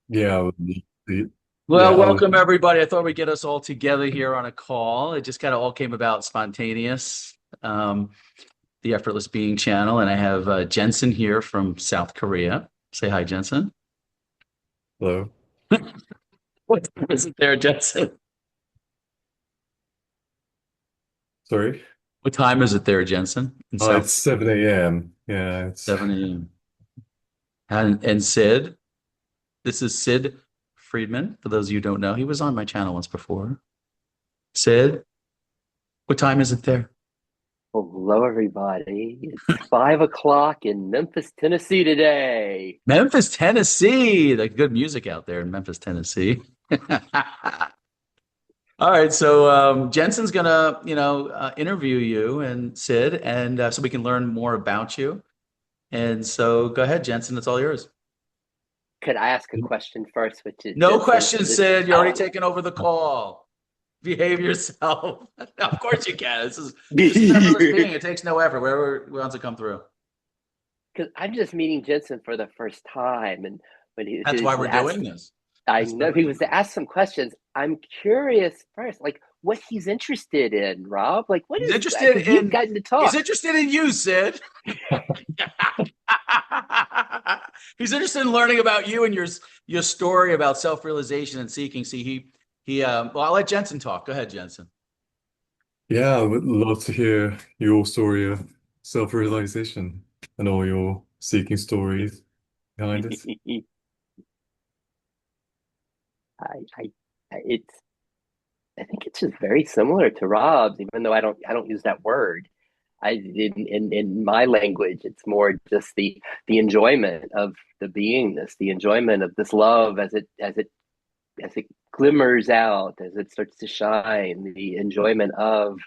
Yeah, Well, yeah, welcome everybody. I thought we'd get us all together here on a call. It just kind of all came about spontaneous. Um, the Effortless Being channel, and I have Jensen here from South Korea. Say hi, Jensen. hello. What time is it there, Jensen? Sorry. What time is it there, Jensen, in South? It's 7 a.m. Yeah, it's 7 a.m. And Sid, this is Sid Friedman. For those of you who don't know, he was on my channel once before. Sid, what time is it there? Hello, everybody. It's 5 o'clock in Memphis, Tennessee today. Memphis, Tennessee. Like good music out there in Memphis, Tennessee. All right, so Jensen's gonna, interview you and Sid, and so we can learn more about you. And so, go ahead, Jensen. It's all yours. Could I ask a question first, which is No Jensen? questions, Sid. You're already taking over the call. Behave yourself. Of course you can. This is effortless being. Because It takes no effort. Wherever wants to come through. I'm just meeting Jensen for the first time, and when That's he why was we're asked, doing this. I That's why know we're he was doing to this. ask some questions. I'm curious first, like what he's interested in, Rob. Like what He's is interested because you've in. gotten to He's talk. interested in you, Sid. He's interested in learning about you and your story about self-realization and seeking. See, well, I'll let Jensen talk. Go ahead, Jensen. yeah, I would love to hear your story of self-realization and all your seeking stories behind it. I, it's I think it's just very similar to Rob's, even though I don't use that word. In my language, it's more just the enjoyment of the beingness, the enjoyment of this love as it glimmers out, as it starts to shine, the enjoyment of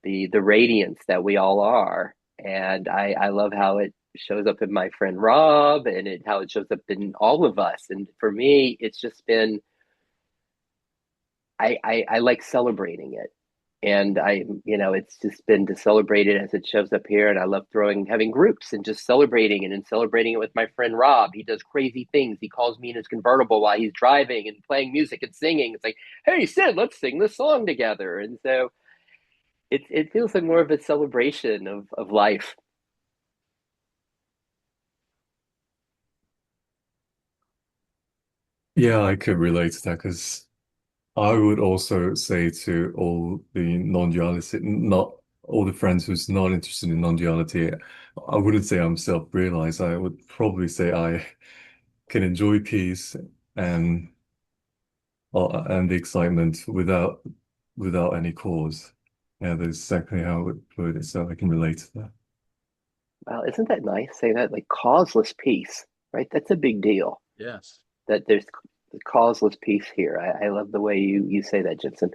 the radiance that we all are. And I love how it shows up in my friend Rob and how it shows up in all of us. And for me, it's just been I like celebrating it. And it's just been to celebrate it as it shows up here. And I love having groups and just celebrating it and celebrating it with my friend Rob. He does crazy things. He calls me in his convertible while he's driving and playing music and singing. It's like, hey, Sid, let's sing this song together. And so it feels like more of a celebration of life. Yeah, I could relate to that because I would also say to all the non-duality, not all the friends who's not interested in non-duality, I wouldn't say I'm self-realized. I would probably say I can enjoy peace and and the excitement without any cause. Yeah, that's exactly how I would put it. So I can relate to that. Well, isn't that nice? Say that like causeless peace, right? That's a big deal. Yes. That there's the causeless peace here. I love the way you say that, Jensen.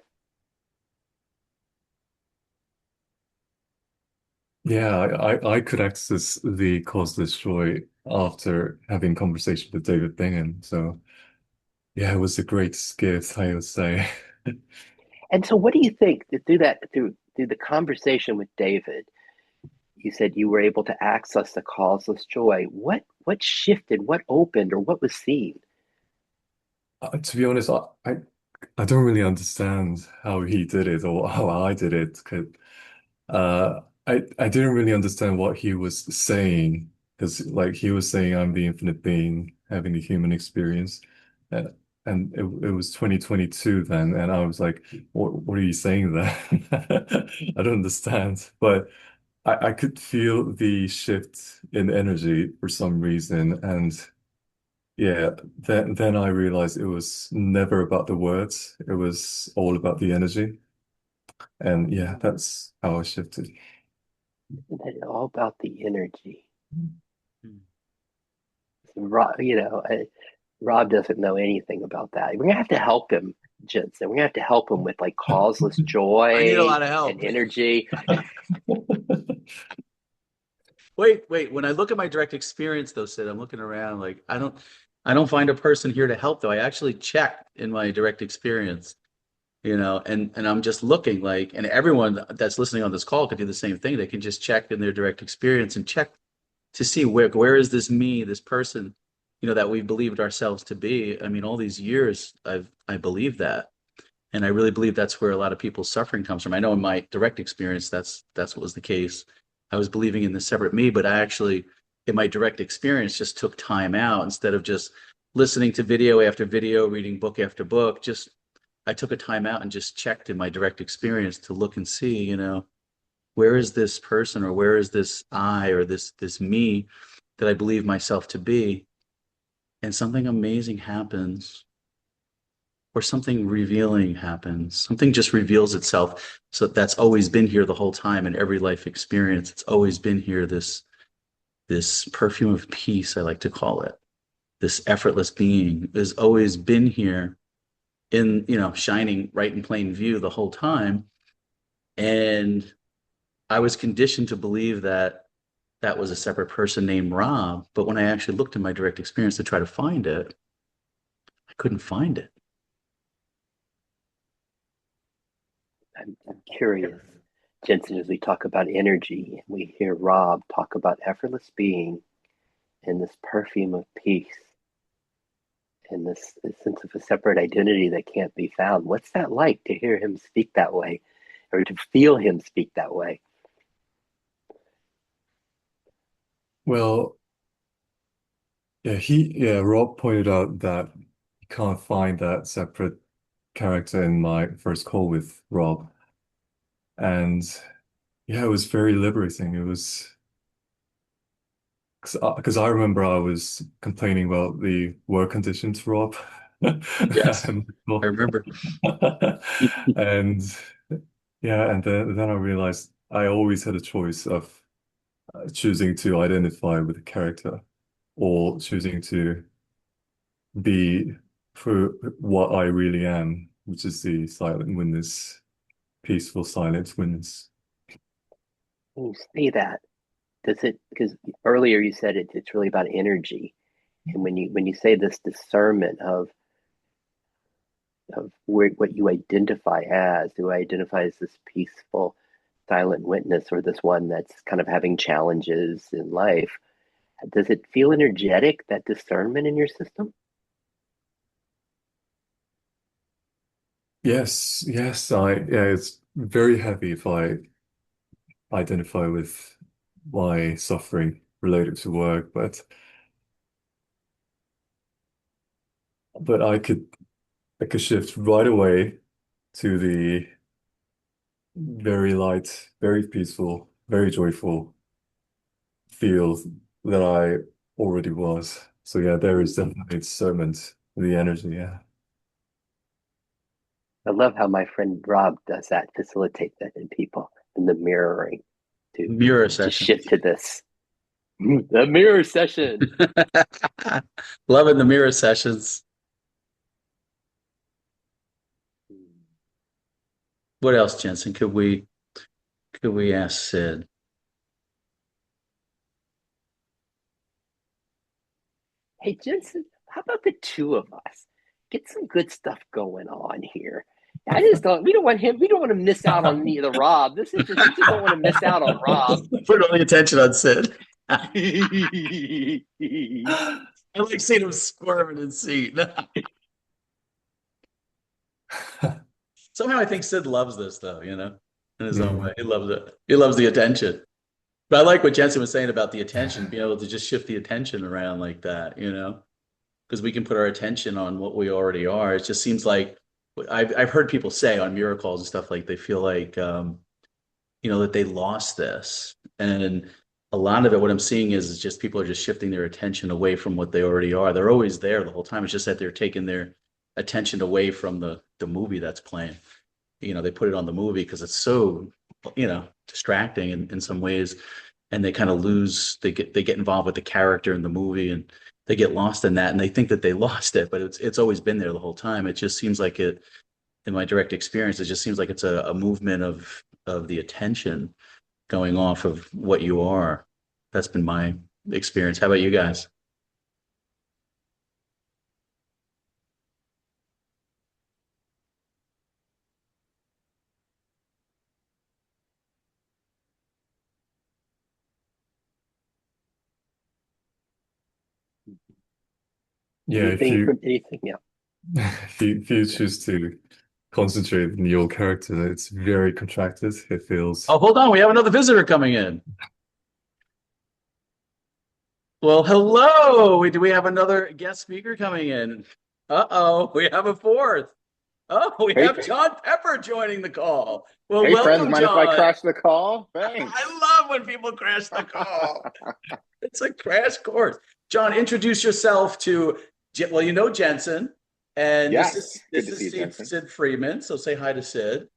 Yeah, I could access the causeless joy after having conversation with David Bingham. So yeah, it was a great gift, I would say. And so, what do you think through that through the conversation with David? You said you were able to access the causeless joy. What shifted? What opened? Or what was seen? To be honest, I don't really understand how he did it or how I did it. 'Cause, I didn't really understand what he was saying because like he was saying I'm the infinite being having the human experience. Uh, and it was 2022 then, and I was like, what are you saying there? I don't understand. But I could feel the shift in energy for some reason. And yeah, then I realized it was never about the words. It was all about the energy. And yeah, that's how I shifted. Isn't that all about the energy? Hmm. Rob, Rob doesn't know anything about that. We're gonna have to help him, Jensen. We're gonna have to help him with like causeless I need a joy lot of and help. energy. Wait. When I look at my direct experience, though, Sid, I'm looking around like I don't find a person here to help, though. I actually checked in my direct experience, and I'm just looking like, and everyone that's listening on this call could do the same thing. They can just check in their direct experience and check to see where is this me, this person, that we believed ourselves to be. I mean, all these years I believed that. And I really believe that's where a lot of people's suffering comes from. I know in my direct experience, that's what was the case. I was believing in the separate me, but I actually, in my direct experience, just took time out instead of just listening to video after video, reading book after book. Just I took a time out and just checked in my direct experience to look and see, where is this person or where is this I or this me that I believe myself to be? And something amazing happens or something revealing happens. Something just reveals itself. So that's always been here the whole time in every life experience. It's always been here, this perfume of peace, I like to call it. This effortless being has always been here in, shining right in plain view the whole time. And I was conditioned to believe that that was a separate person named Rob. But when I actually looked in my direct experience to try to find it, I couldn't find it. I'm curious, Jensen, as we talk about energy, and we hear Rob talk about effortless being and this perfume of peace and this sense of a separate identity that can't be found. What's that like to hear him speak that way or to feel him speak that way? Well, Rob pointed out that you can't find that separate character in my first call with Rob. And yeah, it was very liberating. It was because I remember I was complaining about the work conditions for Rob. Yes, And I remember. and yeah, and then I realized I always had a choice of choosing to identify with the character or choosing to be for what I really am, which is the silent witness, peaceful silent witness. When you say that, does it, because earlier you said it's really about energy. And when you say this discernment of what you identify as, do I identify as this peaceful, silent witness or this one that's kind of having challenges in life? Does it feel energetic, that discernment in your system? Yes, yeah, it's very heavy if I identify with my suffering related to work, but I could shift right away to the very light, very peaceful, very joyful field that I already was. So yeah, there is Mhm. definitely discernment, the energy, yeah. I love how my friend Rob does that, facilitate that in people, in the mirroring to Mirror to session. shift to this. The mirror session. Loving the mirror sessions. What else, Jensen? Could we ask Sid? Hey, Jensen, how about the two of us? Get some good stuff going on here. I just don't. We don't want him. We don't want to miss out on the Rob. This is just. We just don't want to miss out on Rob. Put all the attention on Sid. I like seeing him squirm in his seat. Somehow I think Sid loves this though, in his own Mm. way. He loves it. He loves the attention. But I like what Jensen was saying about the attention, being able to just shift the attention around like that. Because we can put our attention on what we already are. It just seems like I've heard people say on miracles and stuff like they feel like that they lost this. And a lot of it, what I'm seeing is just people are just shifting their attention away from what they already are. They're always there the whole time. It's just that they're taking their attention away from the movie that's playing. They put it on the movie because it's so, distracting in some ways. And they kind of lose, they get involved with the character in the movie and they get lost in that and they think that they lost it, but it's always been there the whole time. It just seems like it in my direct experience, it just seems like it's a movement of the attention going off of what you are. That's been my experience. How about you guys? Yeah, Anything from anything, yeah. if you choose to concentrate on your character, it's very contracted. It feels Oh, hold on. We have another visitor coming in. Well, hello. Do we have another guest speaker coming in? Uh-oh, we have a fourth. Oh, we Hey, have John Pepper joining the call. Well, hey, friends, welcome, mind if I John. crash the call? Thanks. I love when people crash the call. It's a crash course. John, introduce yourself to, well, you know Jensen, and this Yes, is good this to see is you, Jensen. Sid Friedman. So say hi to Sid.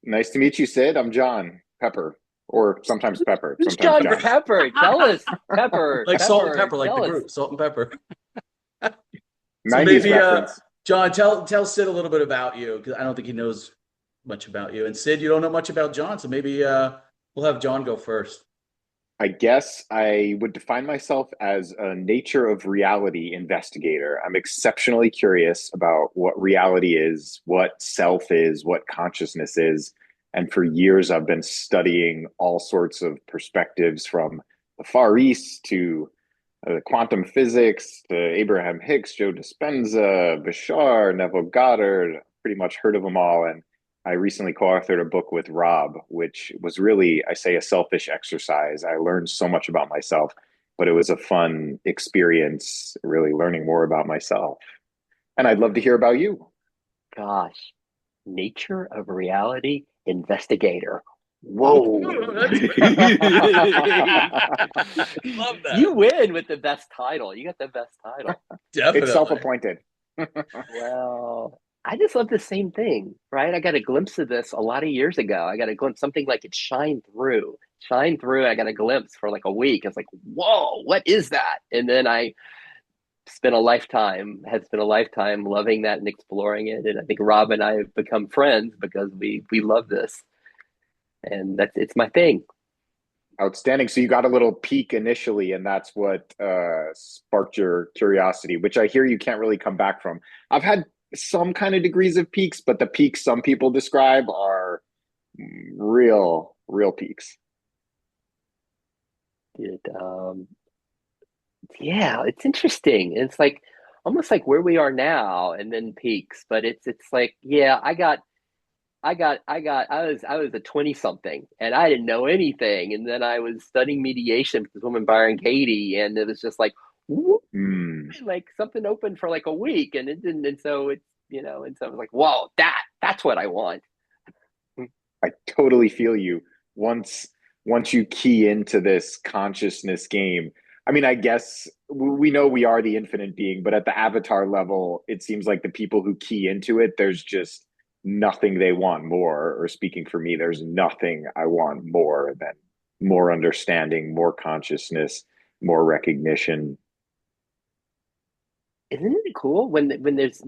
Nice to meet you, Sid. I'm John Pepper, or sometimes Pepper, Who's sometimes John John. Pepper? Tell us, Pepper, Like salt and Pepper, pepper, like the tell us. group, salt and pepper. So 90s maybe, reference. John, tell Sid a little bit about you because I don't think he knows much about you. And Sid, you don't know much about John, so maybe we'll have John go first. I guess I would define myself as a nature of reality investigator. I'm exceptionally curious about what reality is, what self is, what consciousness is. And for years, I've been studying all sorts of perspectives from the Far East to quantum physics to Abraham Hicks, Joe Dispenza, Bashar, Neville Goddard, pretty much heard of them all. And I recently co-authored a book with Rob, which was really, I say, a selfish exercise. I learned so much about myself, but it was a fun experience, really learning more about myself. And I'd love to hear about you. Gosh, nature of reality investigator. Oh, Whoa. that's love You that. win with the best title. You got the best title. It's Definitely. self-appointed. Well, I just love the same thing, right? I got a glimpse of this a lot of years ago. I got a glimpse, something like it shined through. Shine through. I got a glimpse for like a week. I was like, whoa, what is that? And then I had spent a lifetime loving that and exploring it. And I think Rob and I have become friends because we love this. And that's it's my thing. Outstanding. So you got a little peek initially, and that's what sparked your curiosity, which I hear you can't really come back from. I've had some kind of degrees of peaks, but the peaks some people describe are real peaks. It, yeah, it's interesting. It's like almost like where we are now and then peaks, but it's like, yeah, I was a 20 something and I didn't know anything. And then I was studying mediation with this woman, Byron Katie, and it was just like, whoop, Hmm. like something opened for like a week and it didn't. And so it's, and so I was like, whoa, that's what I want. I totally feel you. Once once you key into this consciousness game, I mean, I guess we know we are the infinite being, but at the avatar level, it seems like the people who key into it, there's just nothing they want more. Or speaking for me, there's nothing I want more than more understanding, more consciousness, more recognition. Isn't it cool when it's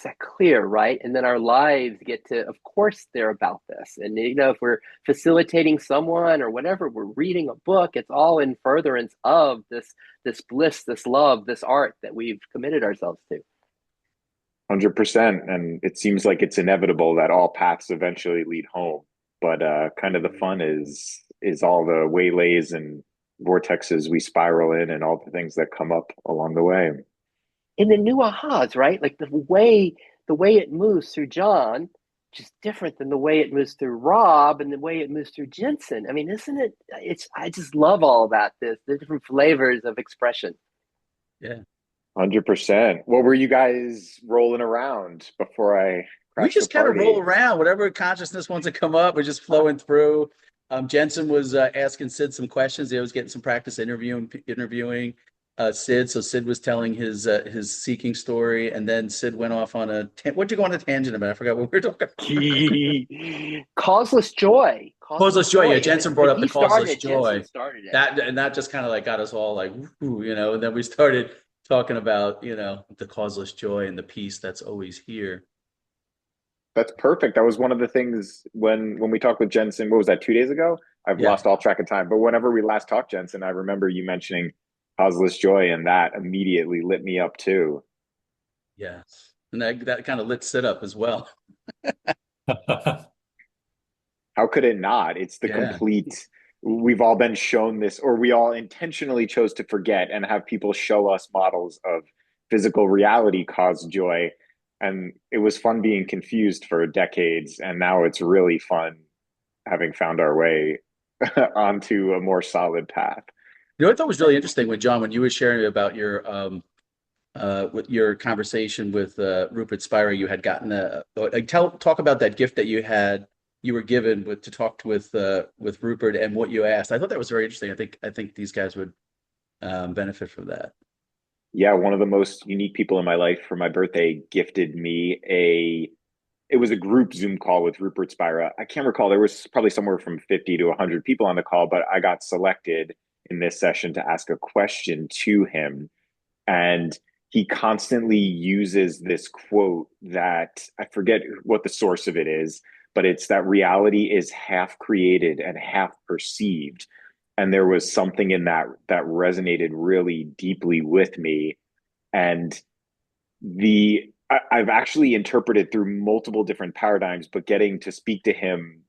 that clear, right? And then our lives get to, of course, they're about this. And if we're facilitating someone or whatever, we're reading a book, it's all in furtherance of this bliss, this love, this art that we've committed ourselves to. 100%. And it seems like it's inevitable that all paths eventually lead home. But kind of the fun is all the waylays and vortexes we spiral in and all the things that come up along the way. In the new ahas, right? Like the way it moves through John, just different than the way it moves through Rob and the way it moves through Jensen. I mean, isn't it? I just love all that. The different flavors of expression. Yeah. 100%. What were you guys rolling around before I We crashed the just kind of roll party? around. Whatever consciousness wants to come up, we're just flowing through. Jensen was asking Sid some questions. He was getting some practice interviewing Sid. So Sid was telling his seeking story, and then Sid went off on what'd you go on a tangent about? I forgot what we were talking about. Causeless joy, Causeless causeless joy. Yeah, joy. Jensen brought But up the he started causeless it. Jensen joy. started it. That just kind of like got us all like, and then we started talking about, the causeless joy and the peace that's always here. That's perfect. That was one of the things when we talked with Jensen, what was that, 2 days ago? I've Yeah. lost all track of time. But whenever we last talked, Jensen, I remember you mentioning causeless joy, and that immediately lit me up too. Yes. And that kind of lit Sid up as well. How could it not? It's the Yeah. complete, we've all been shown this, or we all intentionally chose to forget and have people show us models of physical reality caused joy. And it was fun being confused for decades. And now it's really fun having found our way onto a more solid path. You know, what I thought was really interesting when John, when you were sharing about with your conversation with Rupert Spira, you had gotten talk about that gift that you were given to talk with Rupert and what you asked. I thought that was very interesting. I think these guys would benefit from that. Yeah, one of the most unique people in my life for my birthday gifted me it was a group Zoom call with Rupert Spira. I can't recall. There was probably somewhere from 50 to 100 people on the call, but I got selected in this session to ask a question to him. And he constantly uses this quote that I forget what the source of it is, but it's that reality is half created and half perceived. And there was something in that resonated really deeply with me. And I've actually interpreted through multiple different paradigms, but getting to speak to him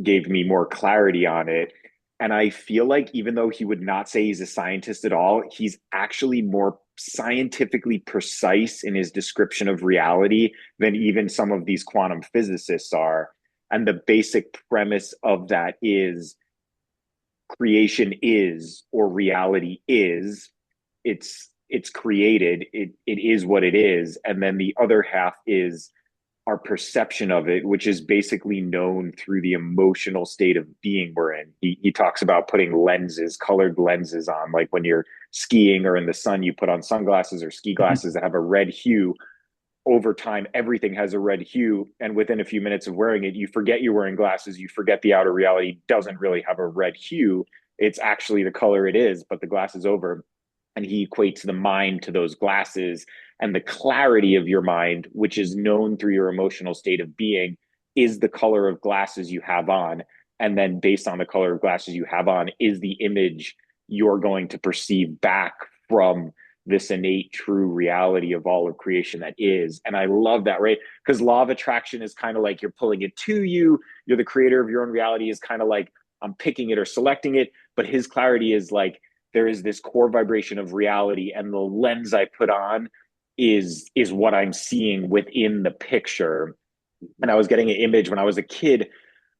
gave me more clarity on it. And I feel like even though he would not say he's a scientist at all, he's actually more scientifically precise in his description of reality than even some of these quantum physicists are. And the basic premise of that is creation is, or reality is, it's created, it is what it is. And then the other half is our perception of it, which is basically known through the emotional state of being we're in. He talks about putting lenses, colored lenses on, like when you're skiing or in the sun, you put on sunglasses or ski glasses that have a red hue. Over time, everything has a red hue. And within a few minutes of wearing it, you forget you're wearing glasses. You forget the outer reality doesn't really have a red hue. It's actually the color it is, but the glass is over. And he equates the mind to those glasses, and the clarity of your mind, which is known through your emotional state of being, is the color of glasses you have on. And then based on the color of glasses you have on is the image you're going to perceive back from this innate true reality of all of creation that is. And I love that, right? Because law of attraction is kind of like you're pulling it to you. You're the creator of your own reality, is kind of like I'm picking it or selecting it. But his clarity is like, there is this core vibration of reality, and the lens I put on is what I'm seeing within the picture. And I was getting an image when I was a kid.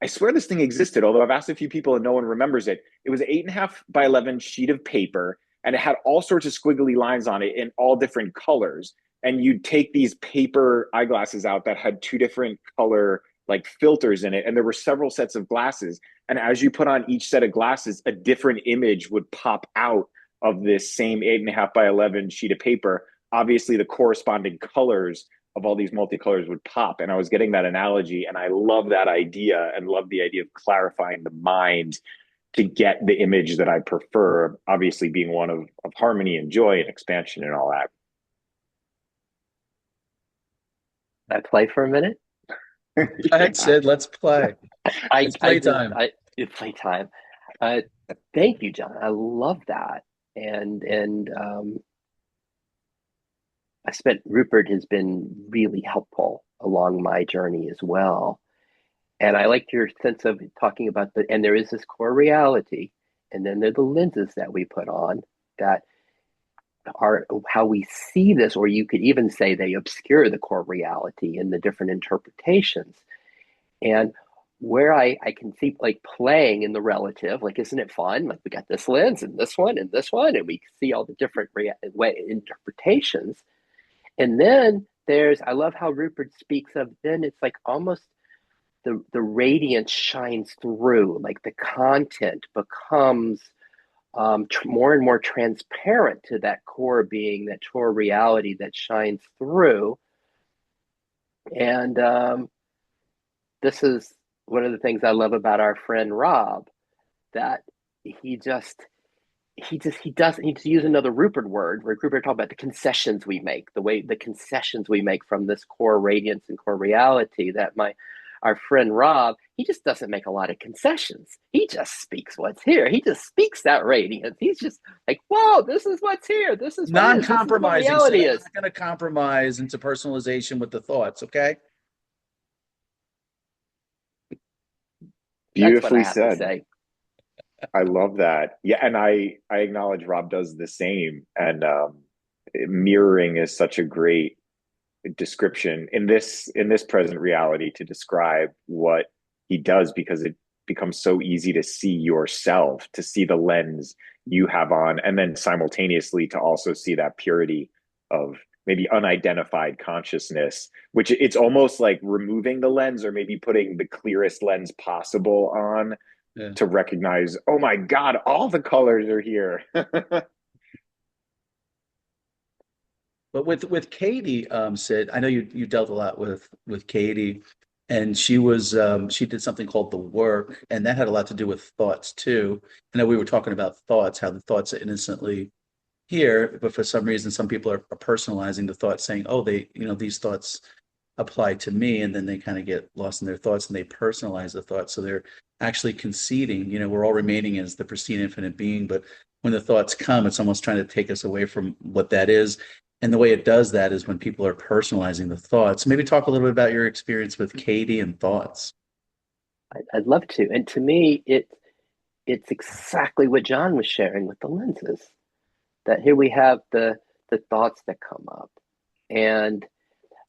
I swear this thing existed, although I've asked a few people and no one remembers it. It was an 8.5 by 11 sheet of paper, and it had all sorts of squiggly lines on it in all different colors. And you'd take these paper eyeglasses out that had two different color like filters in it, and there were several sets of glasses. And as you put on each set of glasses, a different image would pop out of this same 8.5 by 11 sheet of paper. Obviously, the corresponding colors of all these multicolors would pop. And I was getting that analogy, and I love that idea, and love the idea of clarifying the mind to get the image that I prefer, obviously being one of harmony and joy and expansion and all that. I play for a minute. Go ahead, Sid. Let's play. It's playtime. It's playtime. Thank you, John. I love that. And Rupert has been really helpful along my journey as well. And I liked your sense of talking about and there is this core reality, and then there are the lenses that we put on that are how we see this, or you could even say they obscure the core reality in the different interpretations. And where I can see like playing in the relative, like, isn't it fun? Like we got this lens and this one and this one, and we see all the different interpretations. And then I love how Rupert speaks of, then it's like almost the radiance shines through, like the content becomes more and more transparent to that core being, that core reality that shines through. And this is one of the things I love about our friend Rob, that he doesn't, to use another Rupert word, where Rupert talked about the concessions we make, the concessions we make from this core radiance and core reality, that our friend Rob, he just doesn't make a lot of concessions. He just speaks what's here. He just speaks that radiance. He's just like, whoa, this is what's here. This is what Non-compromising. reality So is. I'm not going to compromise into personalization with the thoughts, okay? Beautifully That's what I have said. to say. I love that. Yeah, and I acknowledge Rob does the same. And mirroring is such a great description in this present reality to describe what he does, because it becomes so easy to see yourself, to see the lens you have on, and then simultaneously to also see that purity of maybe unidentified consciousness, which it's almost like removing the lens or maybe putting the clearest lens possible on Yeah. to recognize, oh my God, all the colors are here. But with Katie, Sid, I know you dealt a lot with Katie, and she did something called the work, and that had a lot to do with thoughts too. I know we were talking about thoughts, how the thoughts are innocently here, but for some reason, some people are personalizing the thoughts, saying, "Oh, these thoughts apply to me," and then they kind of get lost in their thoughts and they personalize the thoughts. So they're actually conceding, we're all remaining as the pristine infinite being, but when the thoughts come, it's almost trying to take us away from what that is. And the way it does that is when people are personalizing the thoughts. Maybe talk a little bit about your experience with Katie and thoughts. I'd love to. And to me, it's exactly what John was sharing with the lenses. That here we have the thoughts that come up, and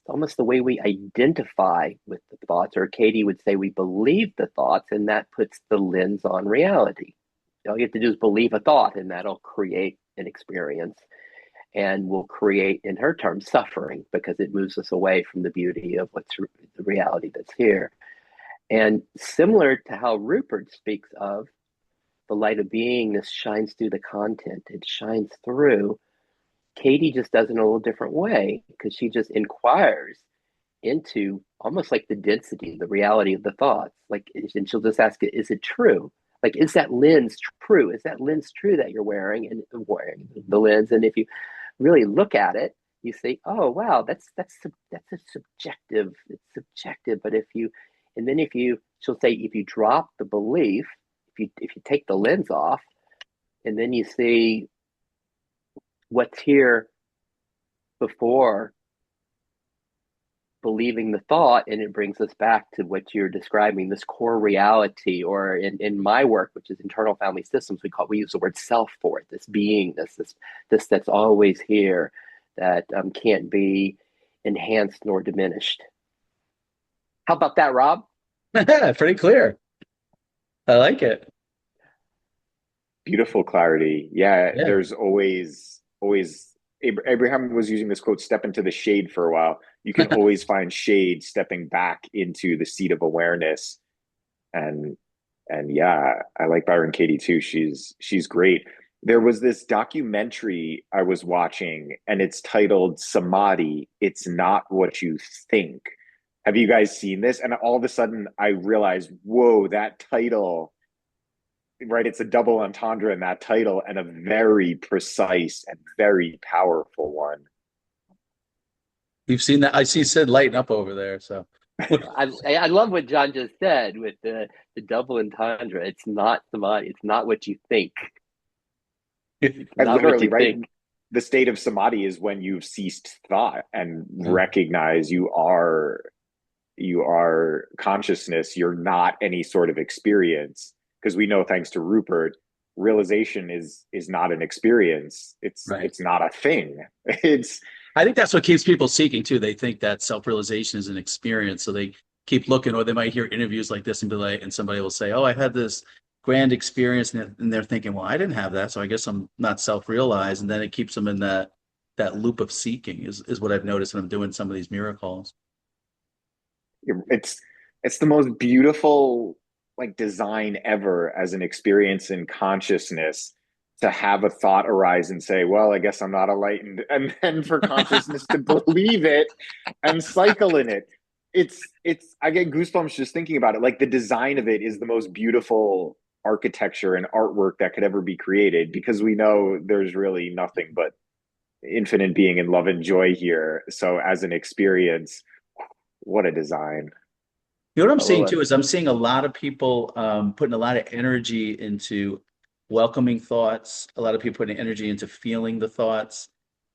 almost the way we identify with the thoughts, or Katie would say we believe the thoughts, and that puts the lens on reality. All you have to do is believe a thought, and that'll create an experience and will create, in her terms, suffering because it moves us away from the beauty of what's the reality that's here. And similar to how Rupert speaks of the light of beingness shines through the content, it shines through. Katie just does it in a little different way because she just inquires into almost like the density, the reality of the thoughts. Like, and she'll just ask it, is it true? Like, is that lens true? Is that lens true that you're wearing and wearing the lens? And if you really look at it, you say, oh wow, that's a subjective. It's subjective. But if you, and then if you, she'll say, if you drop the belief, if you take the lens off, and then you see what's here before believing the thought, and it brings us back to what you're describing, this core reality, or in my work, which is internal family systems, we use the word self for it, this beingness, this that's always here, that can't be enhanced nor diminished. How about that, Rob? Pretty clear. I like it. Beautiful clarity. Yeah, Yeah. there's always Abraham was using this quote, step into the shade for a while. You can always find shade stepping back into the seat of awareness. And yeah, I like Byron Katie too. She's great. There was this documentary I was watching, and it's titled Samadhi, It's Not What You Think. Have you guys seen this? And all of a sudden I realized, whoa, that title, right? It's a double entendre in that title, and a very precise and very powerful one. You've seen that. I see Sid lighting up over there. So I love what John just said with the double entendre. It's not samadhi. It's not what you think. It's And not what literally, you right? think. The state of samadhi is when you've ceased thought and yeah. recognize you are consciousness. You're not any sort of experience, because we know, thanks to Rupert, realization is not an experience. Right. It's not a thing. It's I think that's what keeps people seeking too. They think that self-realization is an experience. So they keep looking, or they might hear interviews like this and be like, and somebody will say, oh, I had this grand experience. And they're thinking, well, I didn't have that. So I guess I'm not self-realized. And then it keeps them in that loop of seeking is what I've noticed when I'm doing some of these miracles. it's it's the most beautiful like design ever as an experience in consciousness, to have a thought arise and say, well, I guess I'm not enlightened, and then for consciousness to believe it and cycle in it. It's I get goosebumps just thinking about it. Like, the design of it is the most beautiful architecture and artwork that could ever be created, because we know there's really nothing but infinite being and love and joy here. So as an experience, what a design. You know what I'm seeing Oh, too is I'm seeing a lot of people putting a lot of energy into welcoming thoughts, a lot of people putting energy into feeling the thoughts,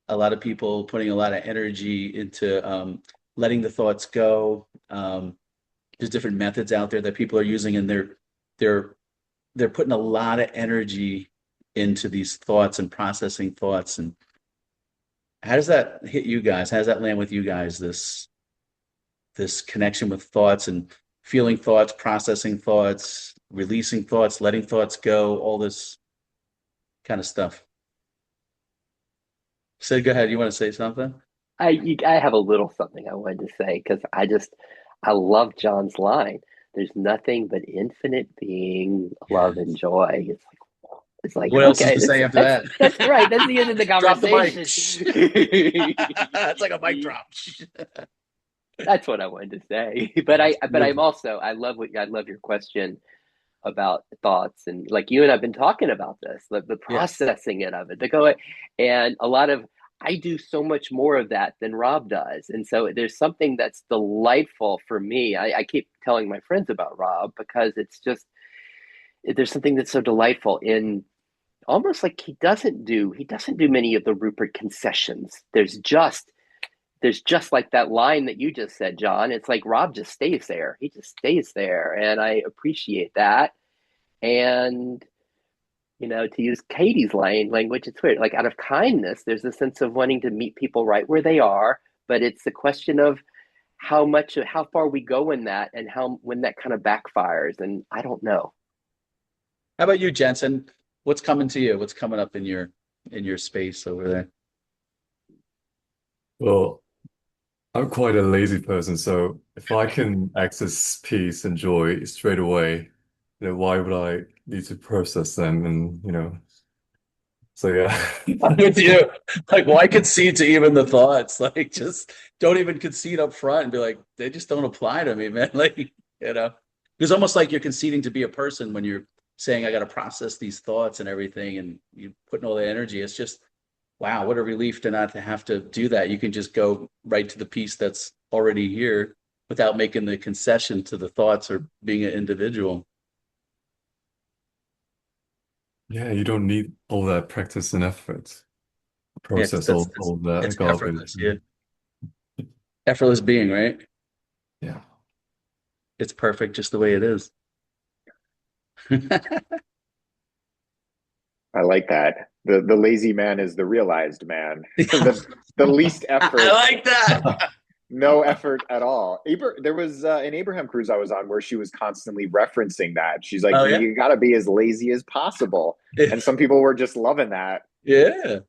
a lot of people putting a lot of energy into letting the thoughts go. There's different methods out there that people are using, and they're they're putting a lot of energy into these thoughts and processing thoughts. And How does that hit you guys? How does that land with you guys? This connection with thoughts and feeling thoughts, processing thoughts, releasing thoughts, letting thoughts go, all this kind of stuff. Sid, go ahead. You want to say something? I have a little something I wanted to say because I love John's line. There's nothing but infinite being, Yeah. love, and joy. It's like What else is okay, to say after that's that? that's right. That's the end of the Drop the mic. conversation. It's like a mic drop. That's what I wanted to say. That's But I'm beautiful. also I love your question about thoughts and like you and I've been talking about this, the Yes. processing it of it, the go and a lot of I do so much more of that than Rob does. And so there's something that's delightful for me. I keep telling my friends about Rob because it's just there's something that's so delightful in almost like he doesn't do many of the Rupert concessions. There's just like that line that you just said, John. It's like Rob just stays there. He just stays there. And I appreciate that. And, to use Katie's language, it's weird. Like out of kindness, there's a sense of wanting to meet people right where they are. But it's a question of how far we go in that and when that kind of backfires. And I don't know. How about you, Jensen? What's coming to you? What's coming up in your space over there? Well, I'm quite a lazy person, so if I can access peace and joy straight away, why would I need to process them? And so yeah. I'm with you. Like, why concede to even the thoughts? Like, just don't even concede up front and be like, they just don't apply to me, man. Like, it's almost like you're conceding to be a person when you're saying, I got to process these thoughts and everything, and you putting all the energy. It's just, wow, what a relief to not to have to do that. You can just go right to the piece that's already here without making the concession to the thoughts or being an individual. Yeah, you don't need all that practice and effort. Yeah, Process that's all that it's garbage. effortless. Yeah, effortless being, right? Yeah. It's perfect just the way it is. I like that. The lazy man is the realized man. The least I effort, like that. no effort at all. There was an Abraham cruise I was on where she was constantly referencing that. She's like, Oh yeah, you got to be as lazy as possible. And some people were just loving that. yeah.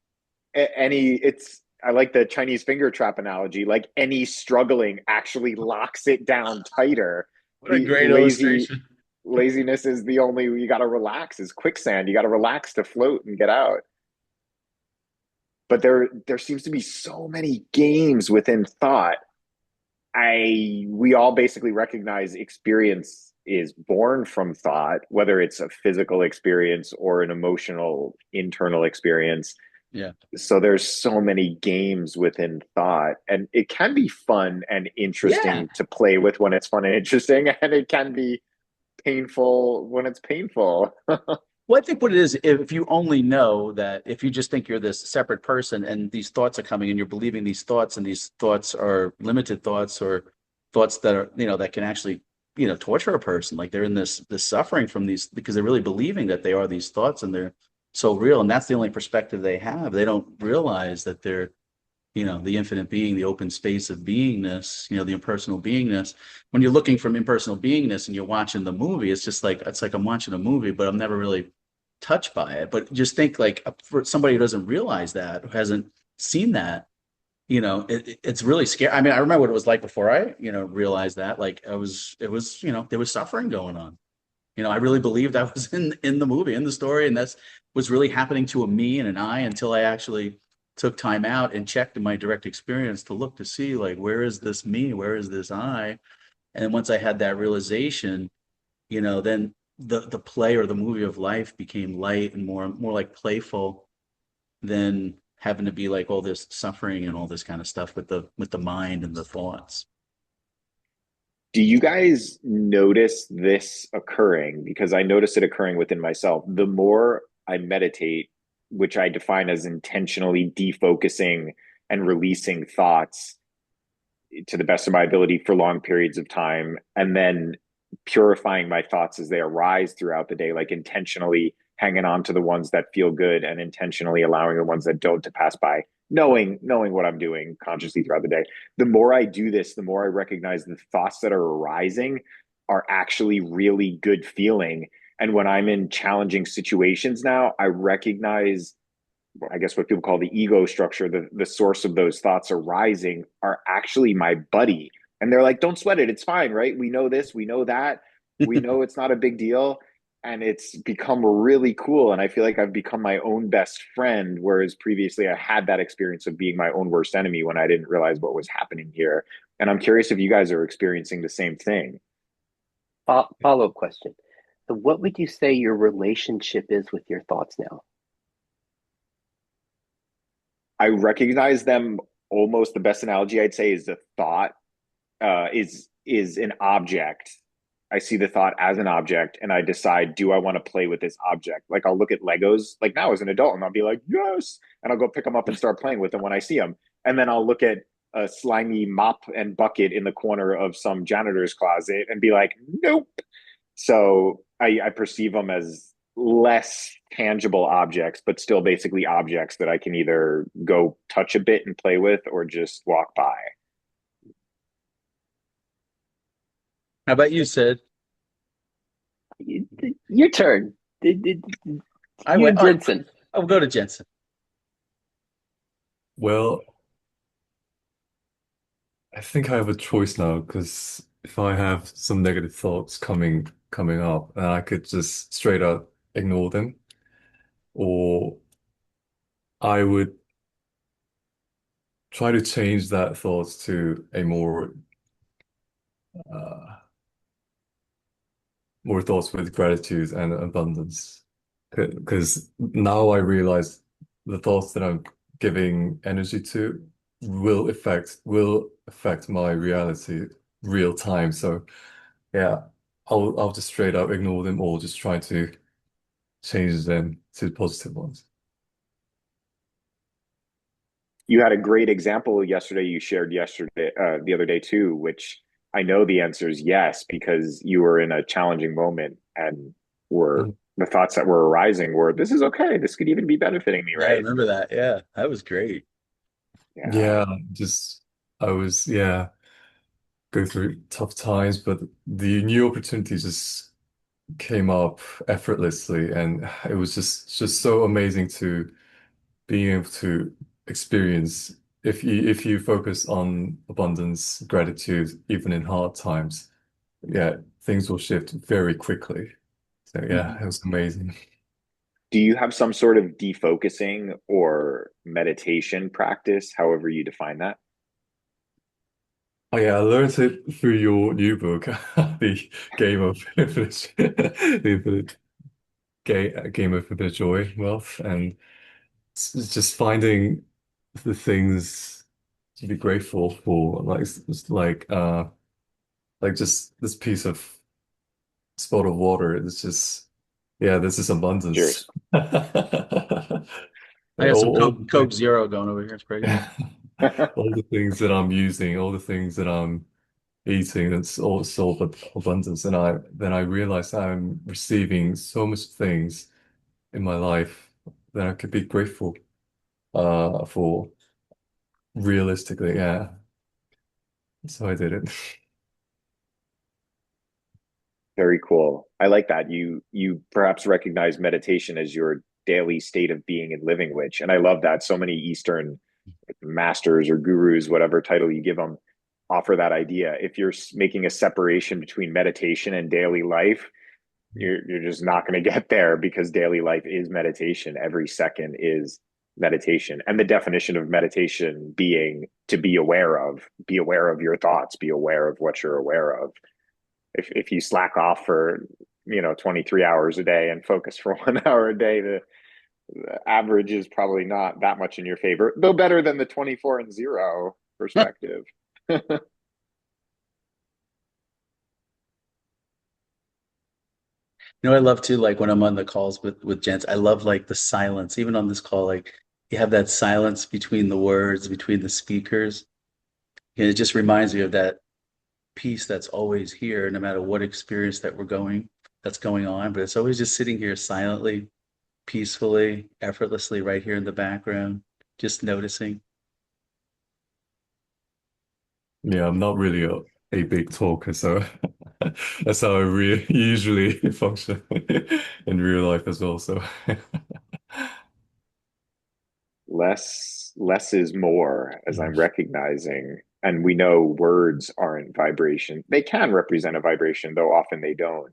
I like the Chinese finger trap analogy. Like any struggling actually locks it down tighter. What a The great illustration. laziness is the only you got to relax is quicksand. You got to relax to float and get out. But there seems to be so many games within thought. We all basically recognize experience is born from thought, whether it's a physical experience or an emotional internal experience. Yeah, So there's so many games within thought, and it can be fun and yeah. interesting to play with when it's fun and interesting, and it can be painful when it's painful. Well, I think what it is, if you only know that, if you just think you're this separate person and these thoughts are coming and you're believing these thoughts and these thoughts are limited thoughts or thoughts that are, that can actually, torture a person. Like they're in this suffering from these because they're really believing that they are these thoughts and they're so real. And that's the only perspective they have. They don't realize that they're, the infinite being, the open space of beingness, the impersonal beingness. When you're looking from impersonal beingness and you're watching the movie, it's like I'm watching a movie, but I'm never really touched by it. But just think like for somebody who doesn't realize that, who hasn't seen that, it's really scary. I mean, I remember what it was like before I, realized that. Like it was, there was suffering going on. I really believed I was in the movie, in the story, and that's was really happening to a me and an I until I actually took time out and checked in my direct experience to look to see like where is this me, where is this I, and once I had that realization, then the play or the movie of life became light and more like playful than having to be like all this suffering and all this kind of stuff with the mind and the thoughts. Do you guys notice this occurring? Because I notice it occurring within myself. The more I meditate, which I define as intentionally defocusing and releasing thoughts to the best of my ability for long periods of time, and then purifying my thoughts as they arise throughout the day, like intentionally hanging on to the ones that feel good and intentionally allowing the ones that don't to pass by, knowing what I'm doing consciously throughout the day. The more I do this, the more I recognize the thoughts that are arising are actually really good feeling. And when I'm in challenging situations now, I recognize, I guess, what people call the ego structure, the source of those thoughts arising are actually my buddy. And they're like, don't sweat it. It's fine, right? We know this, we know that, we know it's not a big deal. And it's become really cool. And I feel like I've become my own best friend, whereas previously I had that experience of being my own worst enemy when I didn't realize what was happening here. And I'm curious if you guys are experiencing the same thing. Follow-up question. So what would you say your relationship is with your thoughts now? I recognize them, almost the best analogy I'd say is the thought is an object. I see the thought as an object and I decide, do I want to play with this object? Like I'll look at Legos like now as an adult and I'll be like, yes. And I'll go pick them up and start playing with them when I see them. And then I'll look at a slimy mop and bucket in the corner of some janitor's closet and be like, nope. So I perceive them as less tangible objects, but still basically objects that I can either go touch a bit and play with or just walk by. How about you, Sid? Your turn. I You went. and Jensen. I'll go to Jensen. Well, I think I have a choice now because if I have some negative thoughts coming up, I could just straight up ignore them, or I would try to change that thoughts to a uh, more thoughts with gratitude and abundance. Because now I realize the thoughts that I'm giving energy to will affect my reality real time. So yeah, I'll just straight up ignore them or just try to change them to positive ones. You had a great example yesterday, you shared yesterday, the other day too, which I know the answer is yes, because you were in a challenging moment and were Mhm. the thoughts that were arising were, this is okay. This could even be benefiting me, Yeah, I right? remember that. Yeah, that was great. Yeah. Yeah, just I was yeah go through tough times, but the new opportunities just came up effortlessly, and it was just so amazing to being able to experience if you focus on abundance, gratitude, even in hard times, yeah, things will shift very quickly. So yeah, Mhm. it was amazing. Do you have some sort of defocusing or meditation practice, however you define that? Oh yeah, I learned it through your new book, the Game of Infinite, the Infinite Game of Infinite Joy, Wealth, and it's just finding the things to be grateful for, like just this piece of spot of water. It's just yeah, this is abundance. Cheers. I Like got some all Coke Zero going over here. It's pretty good. all the things that I'm using, all the things that I'm eating, it's all sort of abundance. And I realized I'm receiving so much things in my life that I could be grateful for realistically, yeah. So I did it. Very cool. I like that. You perhaps recognize meditation as your daily state of being and living, which, and I love that so many Eastern masters or gurus, whatever title you give them, offer that idea. If you're making a separation between meditation and daily life, you're just not going to get there because daily life is meditation. Every second is meditation. And the definition of meditation being to be aware of your thoughts, be aware of what you're aware of. If you slack off for 23 hours a day and focus for 1 hour a day, the average is probably not that much in your favor, though better than the 24 and 0 perspective. I love too, like when I'm on the calls with gents, I love like the silence. Even on this call, like you have that silence between the words, between the speakers. And it just reminds me of that peace that's always here, no matter what experience that's going on. But it's always just sitting here silently, peacefully, effortlessly right here in the background, just noticing. Yeah, I'm not really a big talker, so that's how I usually function in real life as well. So Less is more, as I'm recognizing. And we know words aren't vibration. They can represent a vibration, though often they don't.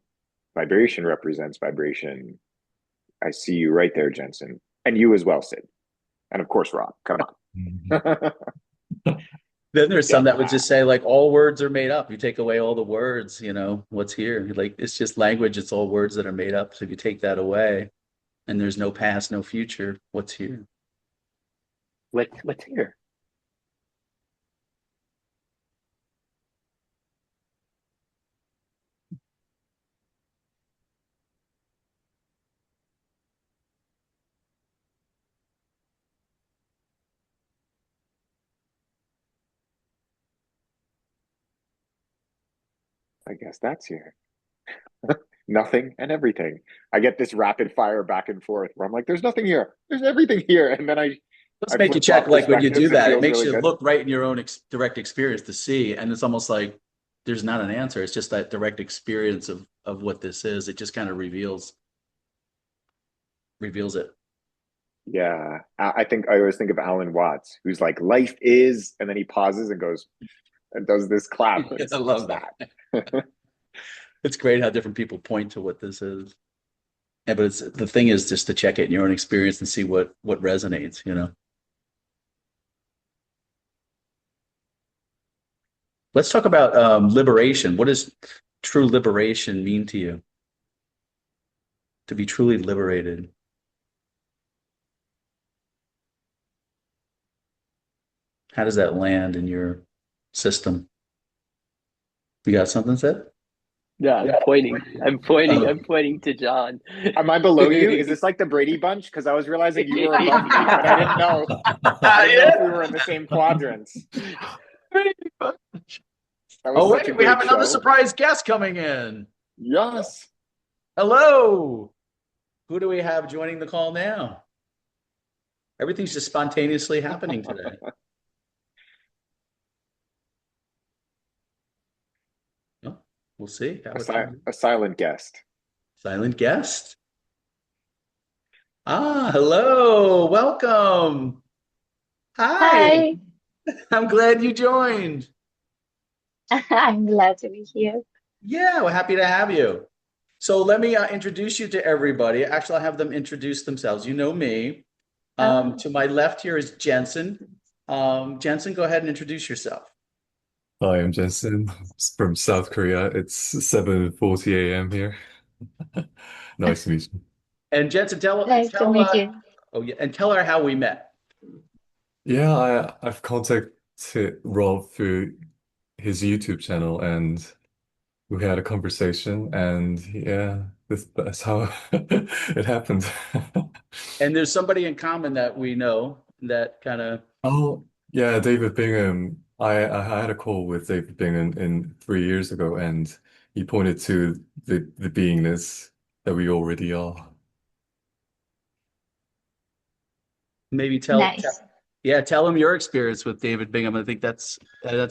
Vibration represents vibration. I see you right there, Jensen. And you as well, Sid. And of course, Rob. Come on. Then there's Get some that would that. just say like all words are made up. You take away all the words, what's here? Like it's just language, it's all words that are made up. So if you take that away and there's no past, no future, what's here? What's here? I guess that's here. Nothing and everything. I get this rapid fire back and forth where I'm like, there's nothing here. There's everything here. And then I Let's make you flip check flop like when you do perspectives. It that, it feels makes really you good. look right in your own direct experience to see. And it's almost like there's not an answer. It's just that direct experience of what this is. It just kind of reveals it. Yeah. I think I always think of Alan Watts, who's like, life is, and then he pauses and goes and does this clap. I love that. It's great how different people point to what this is. Yeah, but it's the thing is just to check it in your own experience and see what resonates. Let's talk about liberation. What does true liberation mean to you? To be truly liberated. How does that land in your system? You got something said? Yeah, I'm pointing. I'm pointing. Oh, I'm pointing to John. Am I below you? Is this like the Brady Bunch? Because I was realizing you were above me, but I didn't know. I didn't know if we were in the same quadrants. That was oh such a wait, we have great another show. surprise guest coming in. Yes. Hello. Who do we have joining the call now? Everything's just spontaneously happening today. Oh, we'll see how it comes. A silent guest. Silent guest. Ah, hello. Welcome. Hi. Hi, I'm glad you joined. I'm glad to be here. Yeah, we're happy to have you. So let me introduce you to everybody. Actually, I'll have them introduce themselves. You know me. Uh, To my left here is Jensen. Jensen, go ahead and introduce yourself. Hi, I'm Jensen from South Korea. It's 7:40 a.m. here. Nice to meet you. And Jensen, Nice to meet you. oh yeah, and tell her how we met. Yeah, I've contacted Rob through his YouTube channel and we had a conversation and yeah, that's how it happened. And there's somebody in common that we know that kind of Oh, yeah, David Bingham. I had a call with David Bingham in 3 years ago, and he pointed to the beingness that we already are. maybe Nice. yeah, tell him your experience with David Bingham. I think that's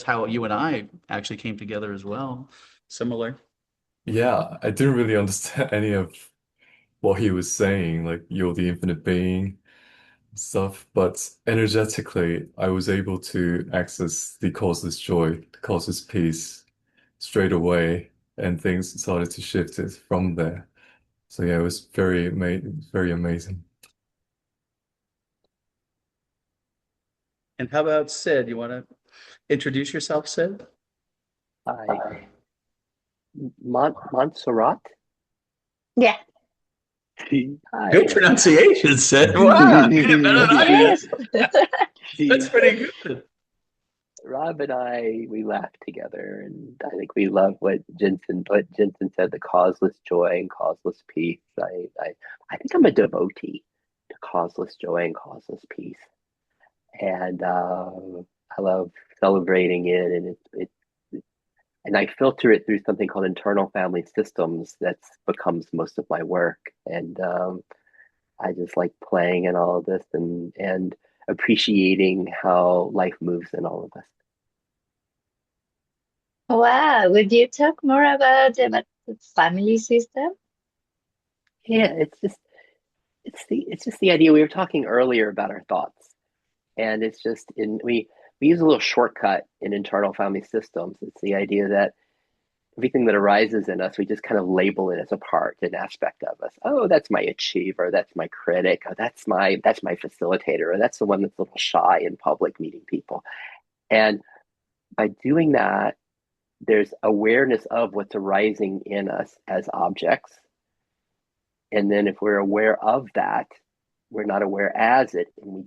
how you and I actually came together as well. Similar. Yeah, I didn't really understand any of what he was saying, like you're the infinite being stuff, but energetically, I was able to access the causeless joy, the causeless peace straight away, and things started to shift it from there. So yeah, it was very amazing. And how about Sid? You want to introduce yourself, Sid? Hi, Monserrat. Yeah, Good Hi. pronunciation, Sid. Wow, you did better than I it did. That's pretty good. Rob and I, we laughed together, and I think we love what Jensen said, the causeless joy and causeless peace. I think I'm a devotee to causeless joy and causeless peace, and I love celebrating it, and and I filter it through something called internal family systems. That's becomes most of my work, and I just like playing in all of this and appreciating how life moves in all of us. Wow, would you talk more about the family system? Yeah, it's just the idea we were talking earlier about our thoughts. And it's just in we use a little shortcut in internal family systems. It's the idea that everything that arises in us, we just kind of label it as a part, an aspect of us. Oh, that's my achiever, that's my critic, oh, that's my facilitator, or that's the one that's a little shy in public meeting people. And by doing that, there's awareness of what's arising in us as objects. And then if we're aware of that, we're not aware as it, and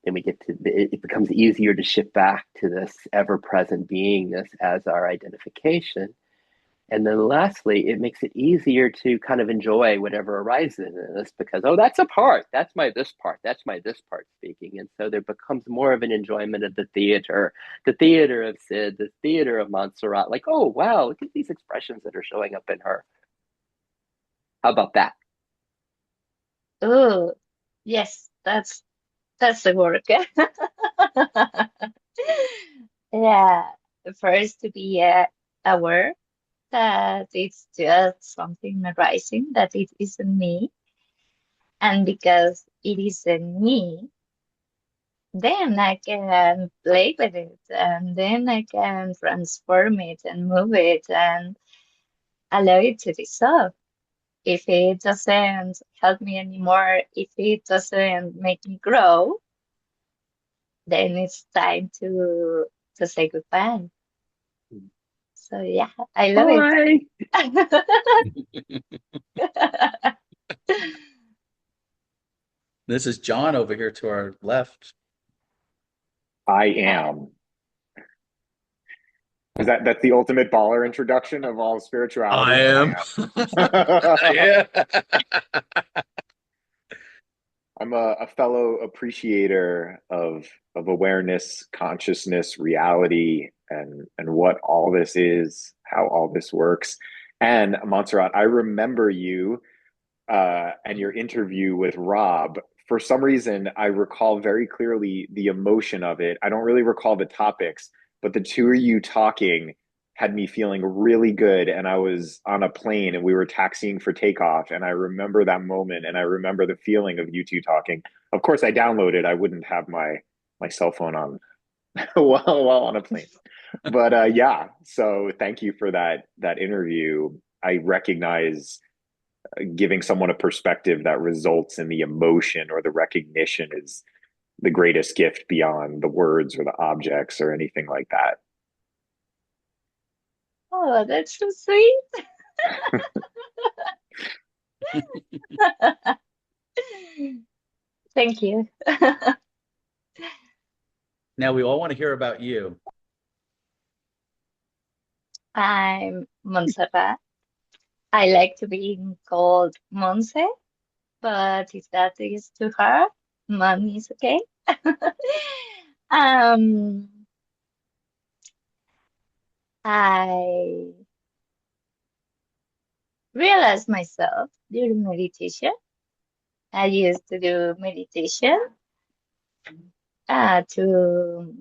it becomes easier to shift back to this ever-present beingness as our identification. And then lastly, it makes it easier to kind of enjoy whatever arises in us because, oh, that's a part. That's my this part. That's my this part speaking. And so there becomes more of an enjoyment of the theater of Sid, the theater of Monserrat. Like, oh, wow, look at these expressions that are showing up in her. How about that? Oh, yes, that's the work. Yeah, first to be aware that it's just something arising, that it isn't me. And because it isn't me, then I can play with it and then I can transform it and move it and allow it to dissolve. If it doesn't help me anymore, if it doesn't make me grow, then it's time to say goodbye. So yeah, I love it. Hi. This is John over here to our left. I am. That's the ultimate baller introduction of all spirituality? I am. I am. Yeah. I'm a fellow appreciator of awareness, consciousness, reality, and what all this is, how all this works. And Montserrat, I remember you and your interview with Rob. For some reason, I recall very clearly the emotion of it. I don't really recall the topics, but the two of you talking had me feeling really good. And I was on a plane and we were taxiing for takeoff. And I remember that moment and I remember the feeling of you two talking. Of course, I downloaded. I wouldn't have my cell phone on while on a plane. But yeah, so thank you for that interview. I recognize giving someone a perspective that results in the emotion or the recognition is the greatest gift beyond the words or the objects or anything like that. Oh, that's so sweet. Thank you. Now we all want to hear about you. I'm Monserrat. I like to be called Monse, but if that is too hard, Mon is okay. um, I realized myself during meditation. I used to do meditation to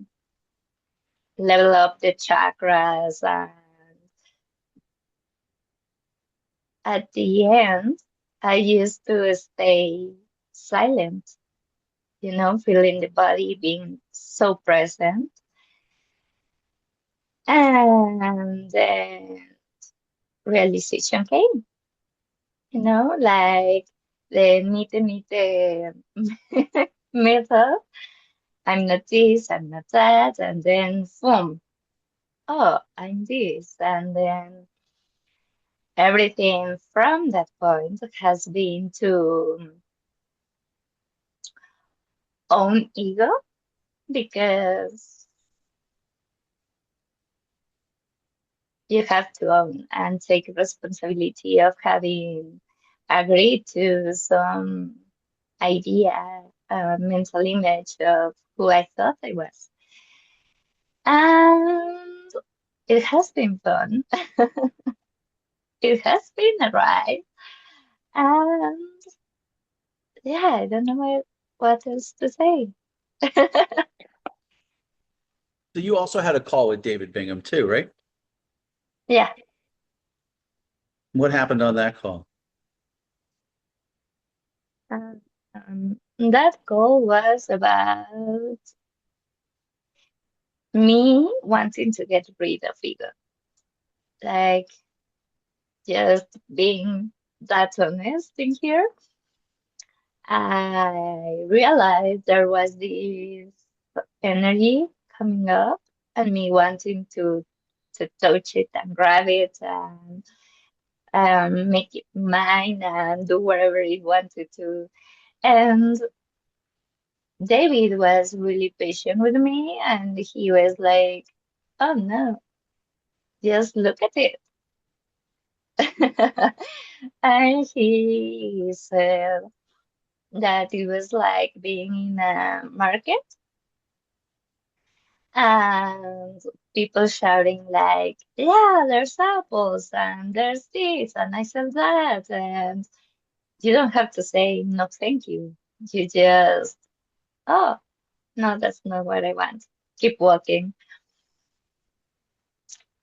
level up the chakras, and at the end, I used to stay silent, feeling the body being so present. And then realization came, like the nite method. I'm not this, I'm not that, and then boom, oh, I'm this. And then everything from that point has been to own ego because you have to own and take responsibility of having agreed to some idea, mental image of who I thought I was. And it has been fun. It has been a ride. And yeah, I don't know what else to say. So you also had a call with David Bingham too, right? Yeah. What happened on that call? That goal was about me wanting to get rid of ego, like just being that honest in here. I realized there was this energy coming up and me wanting to touch it and grab it and make it mine and do whatever it wanted to. And David was really patient with me and he was like, oh no, just look at it. And he said that it was like being in a market and people shouting like, yeah, there's apples and there's this and I said that. And you don't have to say no, thank you. You just, oh, no, that's not what I want. Keep walking.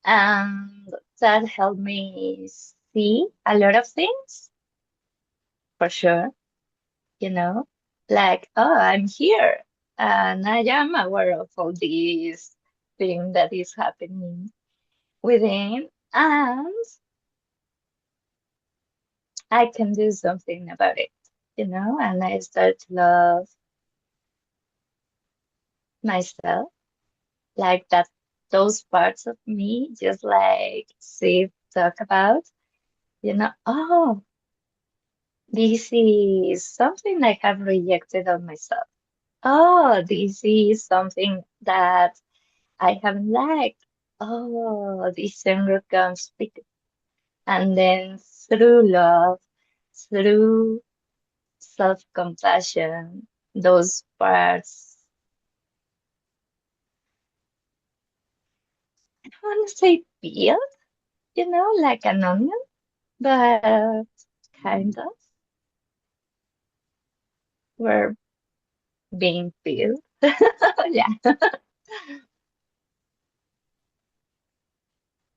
And that helped me see a lot of things for sure, you know, like, oh, I'm here and I am aware of all these thing that is happening within, and I can do something about it, and I start to love myself, like that, those parts of me, just like Sid talk about, oh, this is something I have rejected on myself. Oh, this is something that I haven't liked. Oh, this anger comes because, and then through love, through self-compassion, those parts, I don't want to say peeled, like an onion, but kind of were being peeled. Yeah.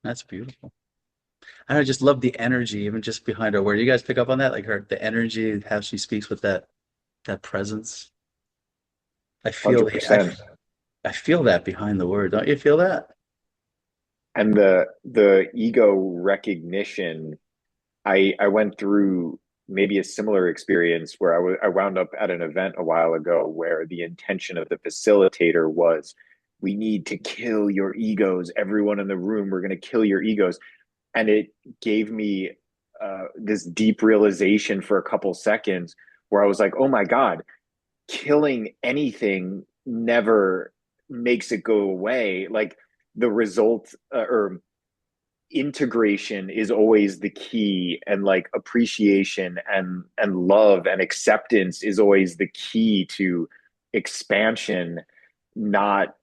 That's beautiful. And I just love the energy, even just behind her word. You guys pick up on that? Like her, the energy, how she speaks with that presence. I feel I, 100%. I feel that behind the word. Don't you feel that? And the ego recognition, I went through maybe a similar experience where I wound up at an event a while ago where the intention of the facilitator was, we need to kill your egos, everyone in the room, we're going to kill your egos. And it gave me this deep realization for a couple seconds where I was like, oh my God, killing anything never makes it go away. Like the result or integration is always the key, and like appreciation and love and acceptance is always the key to expansion, not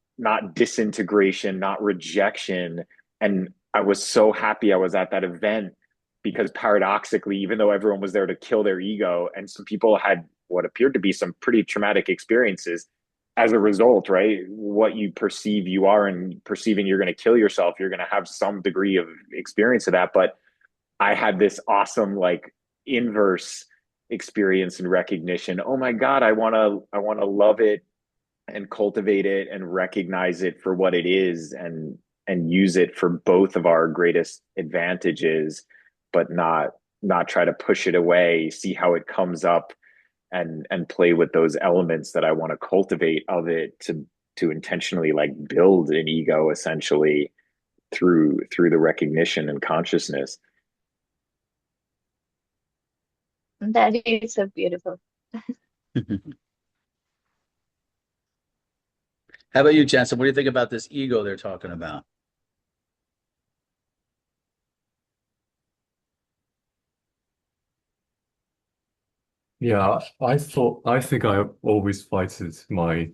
disintegration, not rejection. And I was so happy I was at that event, because paradoxically, even though everyone was there to kill their ego and some people had what appeared to be some pretty traumatic experiences as a result, right? What you perceive you are, and perceiving you're going to kill yourself, you're going to have some degree of experience of that. But I had this awesome, like, inverse experience and recognition. Oh my God, I want to love it and cultivate it and recognize it for what it is, and use it for both of our greatest advantages, but not try to push it away, see how it comes up, and play with those elements that I want to cultivate of it, to intentionally like build an ego essentially through the recognition and consciousness. That is so beautiful. How about you, Jensen? What do you think about this ego they're talking about? Yeah, I think I always fighted my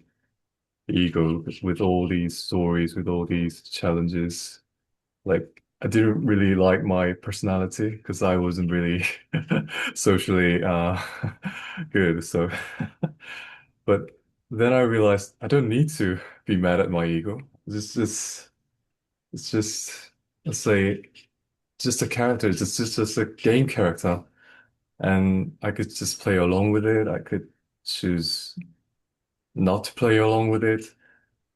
ego with all these stories, with all these challenges. Like I didn't really like my personality because I wasn't really socially good. So, but then I realized I don't need to be mad at my ego. It's just let's say just a character. It's just a game character, and I could just play along with it. I could choose not to play along with it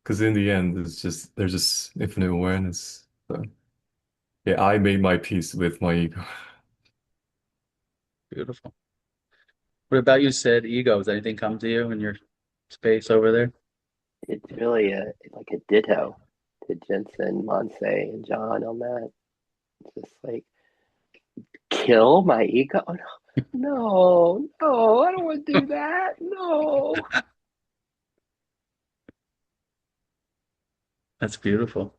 because in the end, it's just there's just infinite awareness. So yeah, I made my peace with my ego. Beautiful. What about you, Sid? Ego, does anything come to you in your space over there? It's really like a ditto to Jensen, Monse, and John on that. It's just like kill my ego. Oh, no, no, I don't want to do that. No. That's beautiful.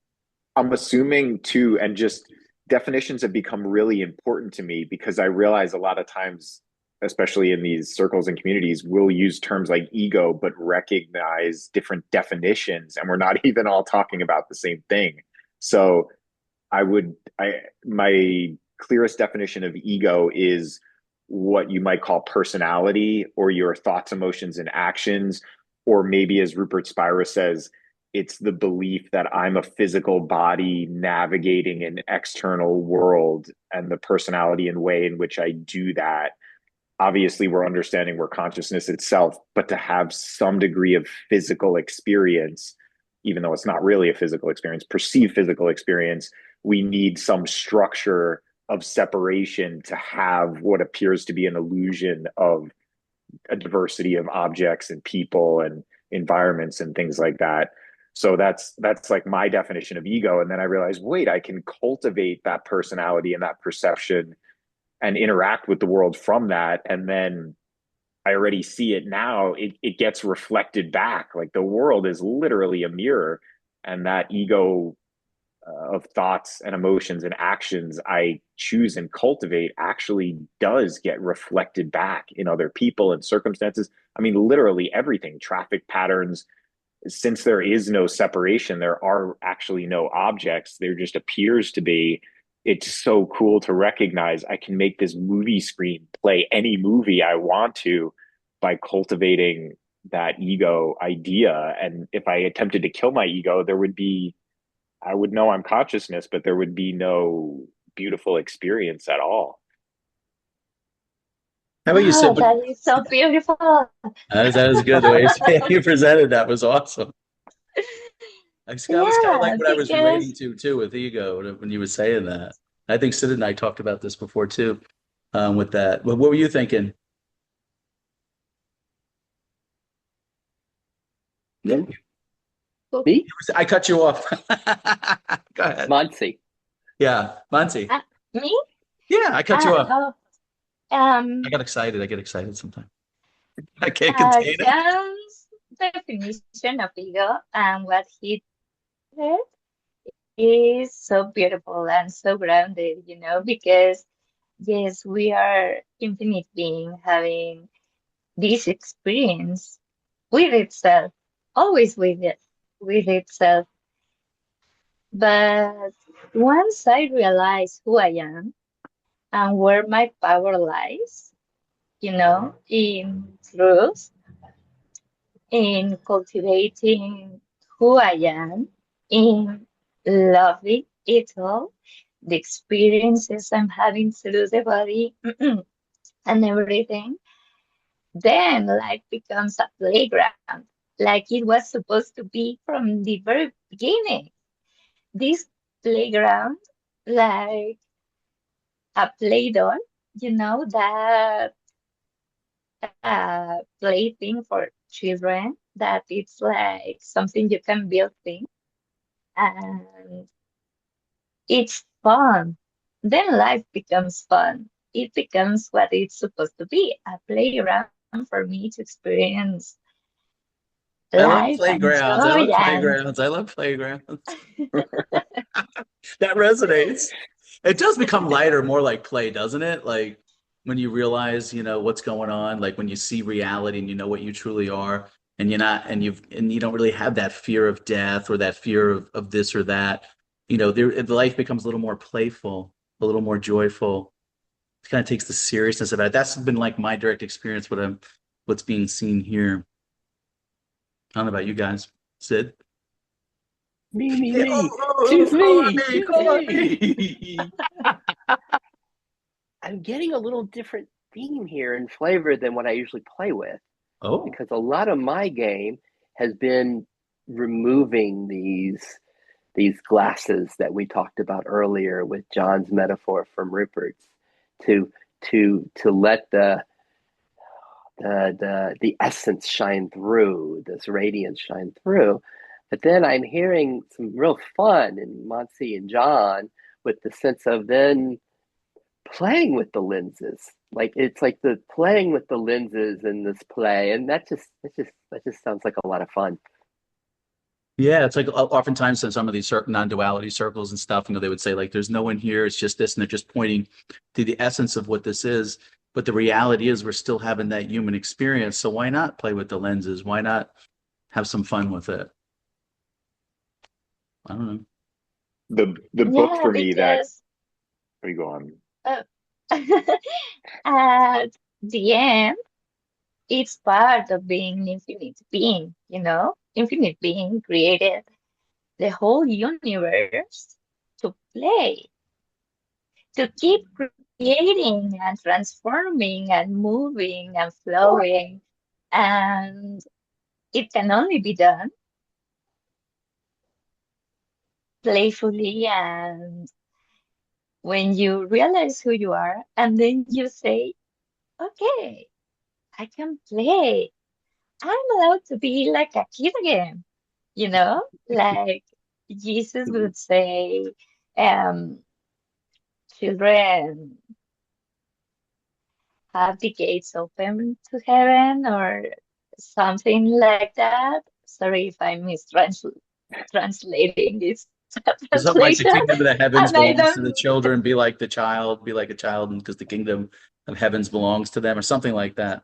I'm assuming too, and just definitions have become really important to me because I realize a lot of times, especially in these circles and communities, we'll use terms like ego, but recognize different definitions, and we're not even all talking about the same thing. So my clearest definition of ego is what you might call personality or your thoughts, emotions, and actions. Or maybe, as Rupert Spira says, it's the belief that I'm a physical body navigating an external world, and the personality and way in which I do that. Obviously, we're understanding we're consciousness itself, but to have some degree of physical experience, even though it's not really a physical experience, perceived physical experience, we need some structure of separation to have what appears to be an illusion of a diversity of objects and people and environments and things like that. So that's like my definition of ego. And then I realized, wait, I can cultivate that personality and that perception and interact with the world from that. And then I already see it now. It gets reflected back. Like the world is literally a mirror, and that ego of thoughts and emotions and actions I choose and cultivate actually does get reflected back in other people and circumstances. I mean, literally everything, traffic patterns. Since there is no separation, there are actually no objects. There just appears to be. It's so cool to recognize I can make this movie screen play any movie I want to by cultivating that ego idea. And if I attempted to kill my ego, I would know I'm consciousness, but there would be no beautiful experience at all. How about you, Wow, Sid? that is so beautiful. That was good. The way you presented that was awesome. That was kind of Yeah, like what I was relating because to too with ego when you were saying that. I think Sid and I talked about this before too, with that. What were you thinking? No, me? I cut you off. Go ahead. Monse. Yeah, Monty. me? Yeah, I cut you off. Oh, um, I got excited. I get excited sometimes. I can't contain it. John's definition of ego and what he said is so beautiful and so grounded, because yes, we are infinite being having this experience with itself, always with itself. But once I realize who I am and where my power lies, in truth, in cultivating who I am, in loving it all, the experiences I'm having through the body and everything, then life becomes a playground, like it was supposed to be from the very beginning. This playground, like a play doll, that plaything for children, that it's like something you can build things and it's fun. Then life becomes fun. It becomes what it's supposed to be, a playground for me to experience I love life and playgrounds. I joy love and playgrounds. I love playgrounds. That resonates. It does become lighter, more like play, doesn't it? Like when you realize, what's going on, like when you see reality and you know what you truly are, and you're not, and you don't really have that fear of death or that fear of this or that. the life becomes a little more playful, a little more joyful. It kind of takes the seriousness of it. That's been like my direct experience, what's being seen here. I don't know about you guys. Sid? Yeah, Me. oh, Choose call on me. me, Choose call on me. me. I'm getting a little different theme here and flavor than what I usually play with, Oh, because a lot of my game has been removing these glasses that we talked about earlier with John's metaphor from Rupert's, to let the essence shine through, this radiance shine through. But then I'm hearing some real fun in Monsi and John with the sense of then playing with the lenses. Like it's like the playing with the lenses in this play, and that just sounds like a lot of fun. yeah. It's like oftentimes in some of these non-duality circles and stuff, they would say like, there's no one here. It's just this, and they're just pointing to the essence of what this is. But the reality is, we're still having that human experience. So why not play with the lenses? Why not have some fun with it? I don't know. The book Yeah, for me that because we go on. uh, at the end, it's part of being infinite being, Infinite being created the whole universe to play, to keep creating and transforming and moving and flowing. And it can only be done playfully, and when you realize who you are, and then you say, okay, I can play. I'm allowed to be like a kid again, like Jesus would say, um, children have the gates open to heaven, or something like that. Sorry if I'm mistranslating this Something like the translation. kingdom of the heavens And I belongs to the don't, children. Be like a child, because the kingdom of heavens belongs to them, or something like that.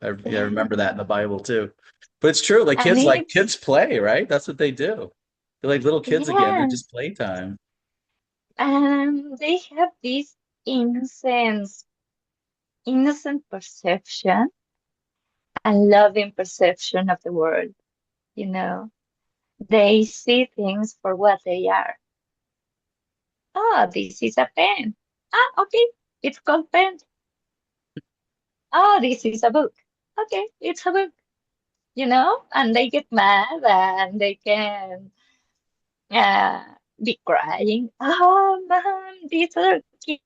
Yeah, I remember that in the Bible too. But it's true. Like and it's, kids play, right? That's what they do. They're like little kids again. They're yes, just playtime. and they have this innocence, innocent perception and loving perception of the world, you know. They see things for what they are. Oh, this is a pen. Ah, okay, it's called pen. Oh, this is a book. Okay, it's a book, and they get mad and they can uh, be crying. Oh, mom, this other kid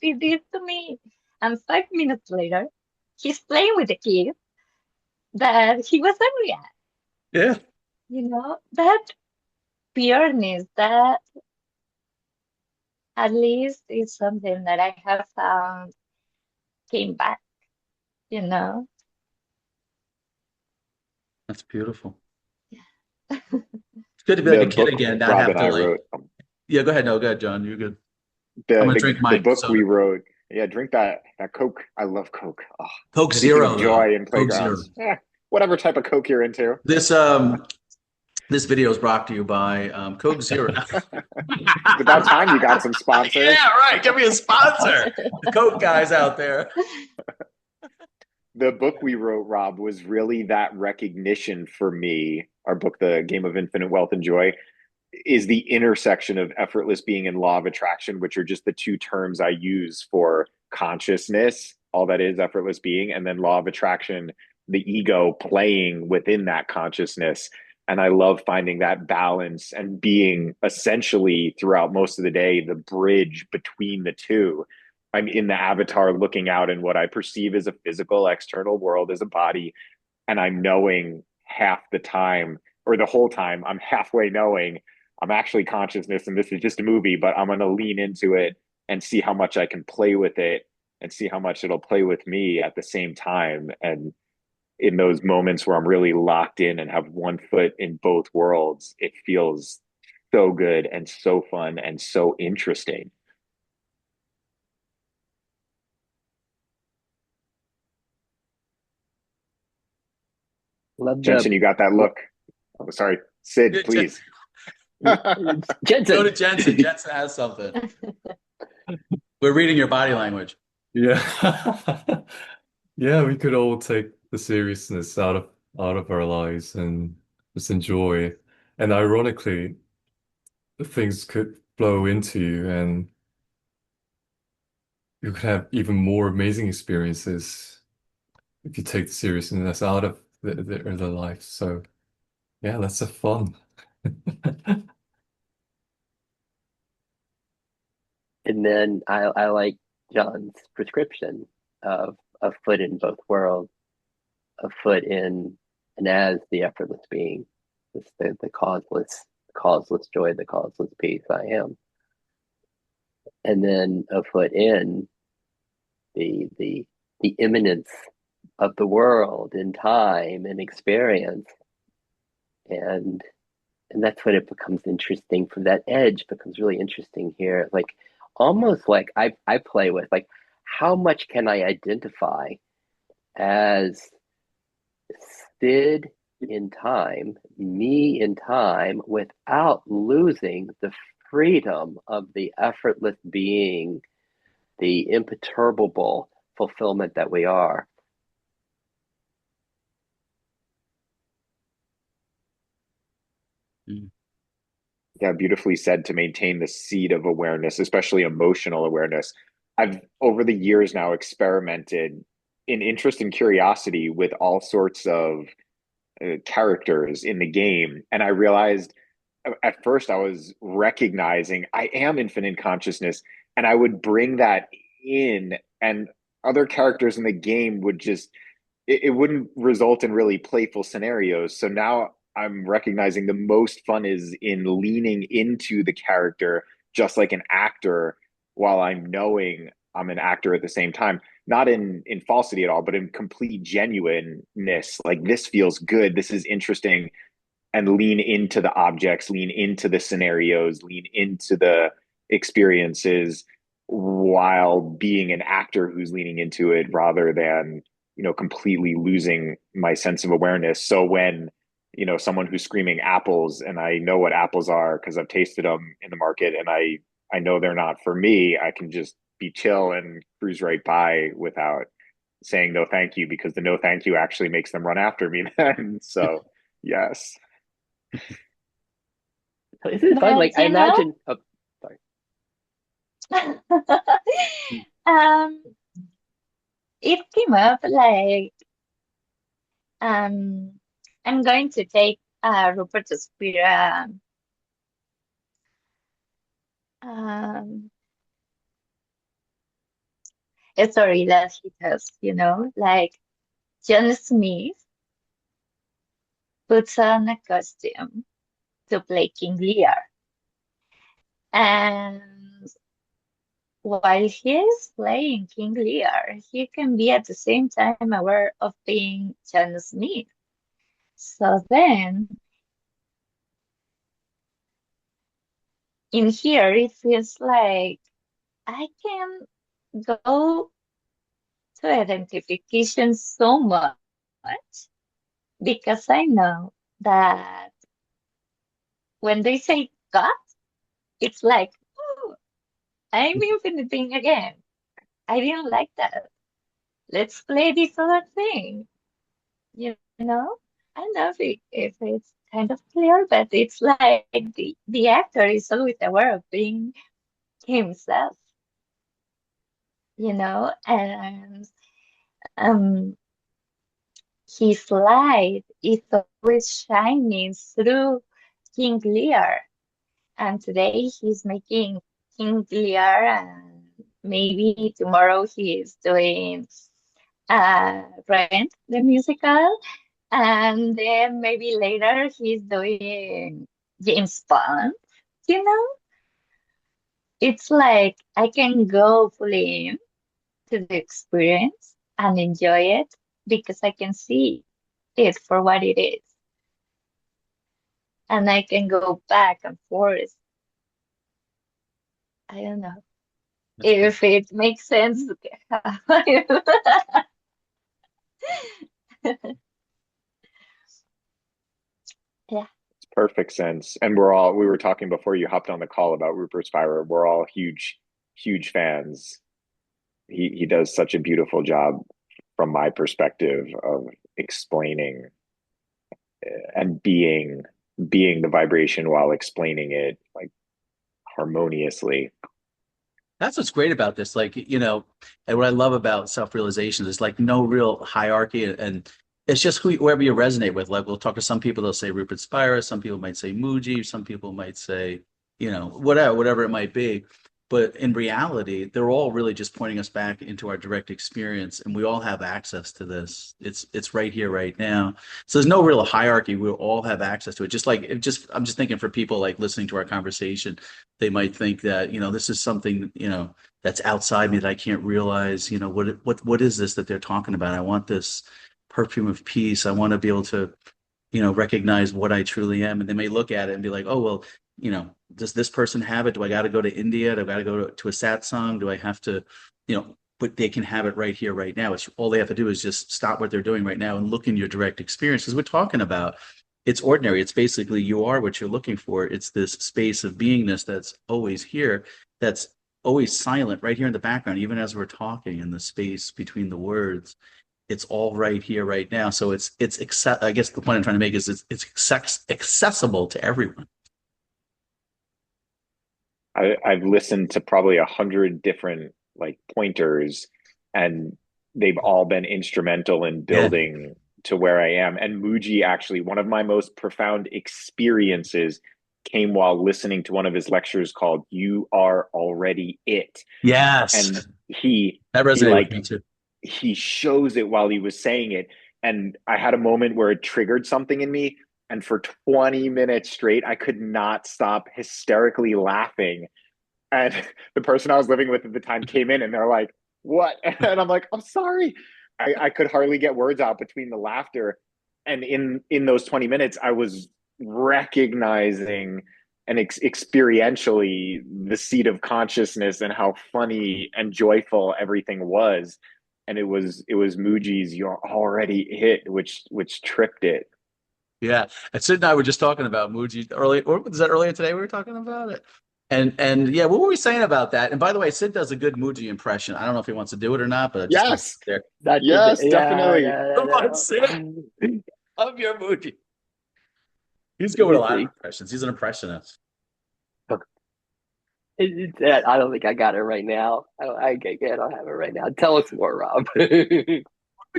did this to me. And 5 minutes later, he's playing with the kid that he was angry at. Yeah, That pureness, that at least is something that I have found came back, you know. that's beautiful. It's good to be like The a kid book again, not Rob have and to I like. wrote. Yeah, go ahead. No, go ahead, John. You're good. I'm the gonna the drink the my book soda. we wrote. Yeah, drink that Coke. I love Coke. Oh, Coke speaking of Zero, though. joy in Coke Zero. playgrounds, whatever type of Coke you're into. This video is brought to you by Coke Zero. It's about time you got some sponsors. Yeah, right. Give me a sponsor. The Coke guys out there. The book we wrote, Rob, was really that recognition for me. Our book, The Game of Infinite Wealth and Joy, is the intersection of effortless being and law of attraction, which are just the two terms I use for consciousness. All that is effortless being, and then law of attraction, the ego playing within that consciousness. And I love finding that balance and being essentially throughout most of the day the bridge between the two. I'm in the avatar looking out in what I perceive as a physical external world as a body, and I'm knowing half the time or the whole time I'm halfway knowing I'm actually consciousness and this is just a movie, but I'm going to lean into it and see how much I can play with it and see how much it'll play with me at the same time. And in those moments where I'm really locked in and have one foot in both worlds, it feels so good and so fun and so interesting. Love Jensen, the you got that look. Oh, sorry, Sid, please. Go Jensen. to Jensen. Jensen has something. We're reading your body language. Yeah. Yeah, we could all take the seriousness out of our lives and just enjoy. And ironically, things could flow into you and you could have even more amazing experiences if you take the seriousness out of the life. So yeah, let's have fun. And then I like John's prescription of a foot in both worlds, a foot in and as the effortless being, the causeless joy, the causeless peace I am. And then a foot in the the the immanence of the world in time and experience. And and that's when it becomes interesting. From that edge becomes really interesting here. Like almost like I play with like how much can I identify as Sid in time, me in time, without losing the freedom of the effortless being, the imperturbable fulfillment that we are. Mm. Yeah, beautifully said, to maintain the seed of awareness, especially emotional awareness. I've over the years now experimented in interest and curiosity with all sorts of characters in the game. And I realized at first I was recognizing I am infinite consciousness, and I would bring that in, and other characters in the game would just, it wouldn't result in really playful scenarios. So now I'm recognizing the most fun is in leaning into the character just like an actor, while I'm knowing I'm an actor at the same time, not in falsity at all, but in complete genuineness. Like, this feels good, this is interesting, and lean into the objects, lean into the scenarios, lean into the experiences, while being an actor who's leaning into it, rather than, completely losing my sense of awareness. So when, someone who's screaming apples, and I know what apples are because I've tasted them in the market, and I know they're not for me, I can just be chill and cruise right by without saying no thank you, because the no thank you actually makes them run after me then. So yes. So isn't it fun? Like But I imagine. Oh, sorry. um, it came up like I'm going to take Rupert Spira um, a story that he tells, like John Smith puts on a costume to play King Lear. And while he is playing King Lear, he can be at the same time aware of being John Smith. So then in here, it feels like I can go to identification so much because I know that when they say God, it's like, oh, I'm infinite being again. I didn't like that. Let's play this other thing. You know? I don't know if it's kind of clear, but it's like the actor is always aware of being himself, and um his light is always shining through King Lear. And today he's making King Lear, and maybe tomorrow he is doing Rent, the musical, and then maybe later he's doing James Bond. You know, it's like I can go fully in to the experience and enjoy it because I can see it for what it is. And I can go back and forth. I don't know That's if beautiful. it makes sense. Yeah. Perfect sense. And we were talking before you hopped on the call about Rupert Spira. We're all huge fans. He does such a beautiful job from my perspective of explaining and being the vibration while explaining it like harmoniously. That's what's great about this. Like, and what I love about self-realization is like no real hierarchy, and it's just whoever you resonate with. Like we'll talk to some people, they'll say Rupert Spira, some people might say Muji, some people might say, whatever it might be. But in reality, they're all really just pointing us back into our direct experience, and we all have access to this. It's right here, right now. So there's no real hierarchy. We all have access to it. I'm just thinking for people like listening to our conversation, they might think that, this is something, that's outside me that I can't realize, what is this that they're talking about? I want this perfume of peace. I want to be able to, recognize what I truly am. And they may look at it and be like, oh, well, does this person have it? Do I got to go to India? Do I got to go to a satsang? Do I have to, but they can have it right here, right now. It's all they have to do is just stop what they're doing right now and look in your direct experience. Because we're talking about, it's ordinary. It's basically you are what you're looking for. It's this space of beingness that's always here, that's always silent right here in the background, even as we're talking in the space between the words. It's all right here, right now. So I guess the point I'm trying to make is it's accessible to everyone. I've listened to probably 100 different like pointers, and they've all been instrumental in Yeah. building to where I am. And Muji, actually, one of my most profound experiences came while listening to one of his lectures called "You Are Already It," Yes. and he That he resonated with like me too. he shows it while he was saying it. And I had a moment where it triggered something in me. And for 20 minutes straight, I could not stop hysterically laughing. And the person I was living with at the time came in and they're like, what? And I'm like, I'm sorry. I could hardly get words out between the laughter. And in those 20 minutes, I was recognizing and experientially the seat of consciousness and how funny and joyful everything was. And it was Muji's "You're Already It," which tripped it. Yeah. And Sid and I were just talking about Muji earlier, or was that earlier today we were talking about it? And yeah, what were we saying about that? And by the way, Sid does a good Muji impression. I don't know if he wants to do it or not, but I just threw it Yes, there. That's a bit, yes, yeah, definitely. Come on, yeah, Sid. yeah. Of your Muji. He's Let good with me a lot of see. impressions. He's an impressionist. I don't think I got it right now. I don't have it right now. Tell us more, Rob. We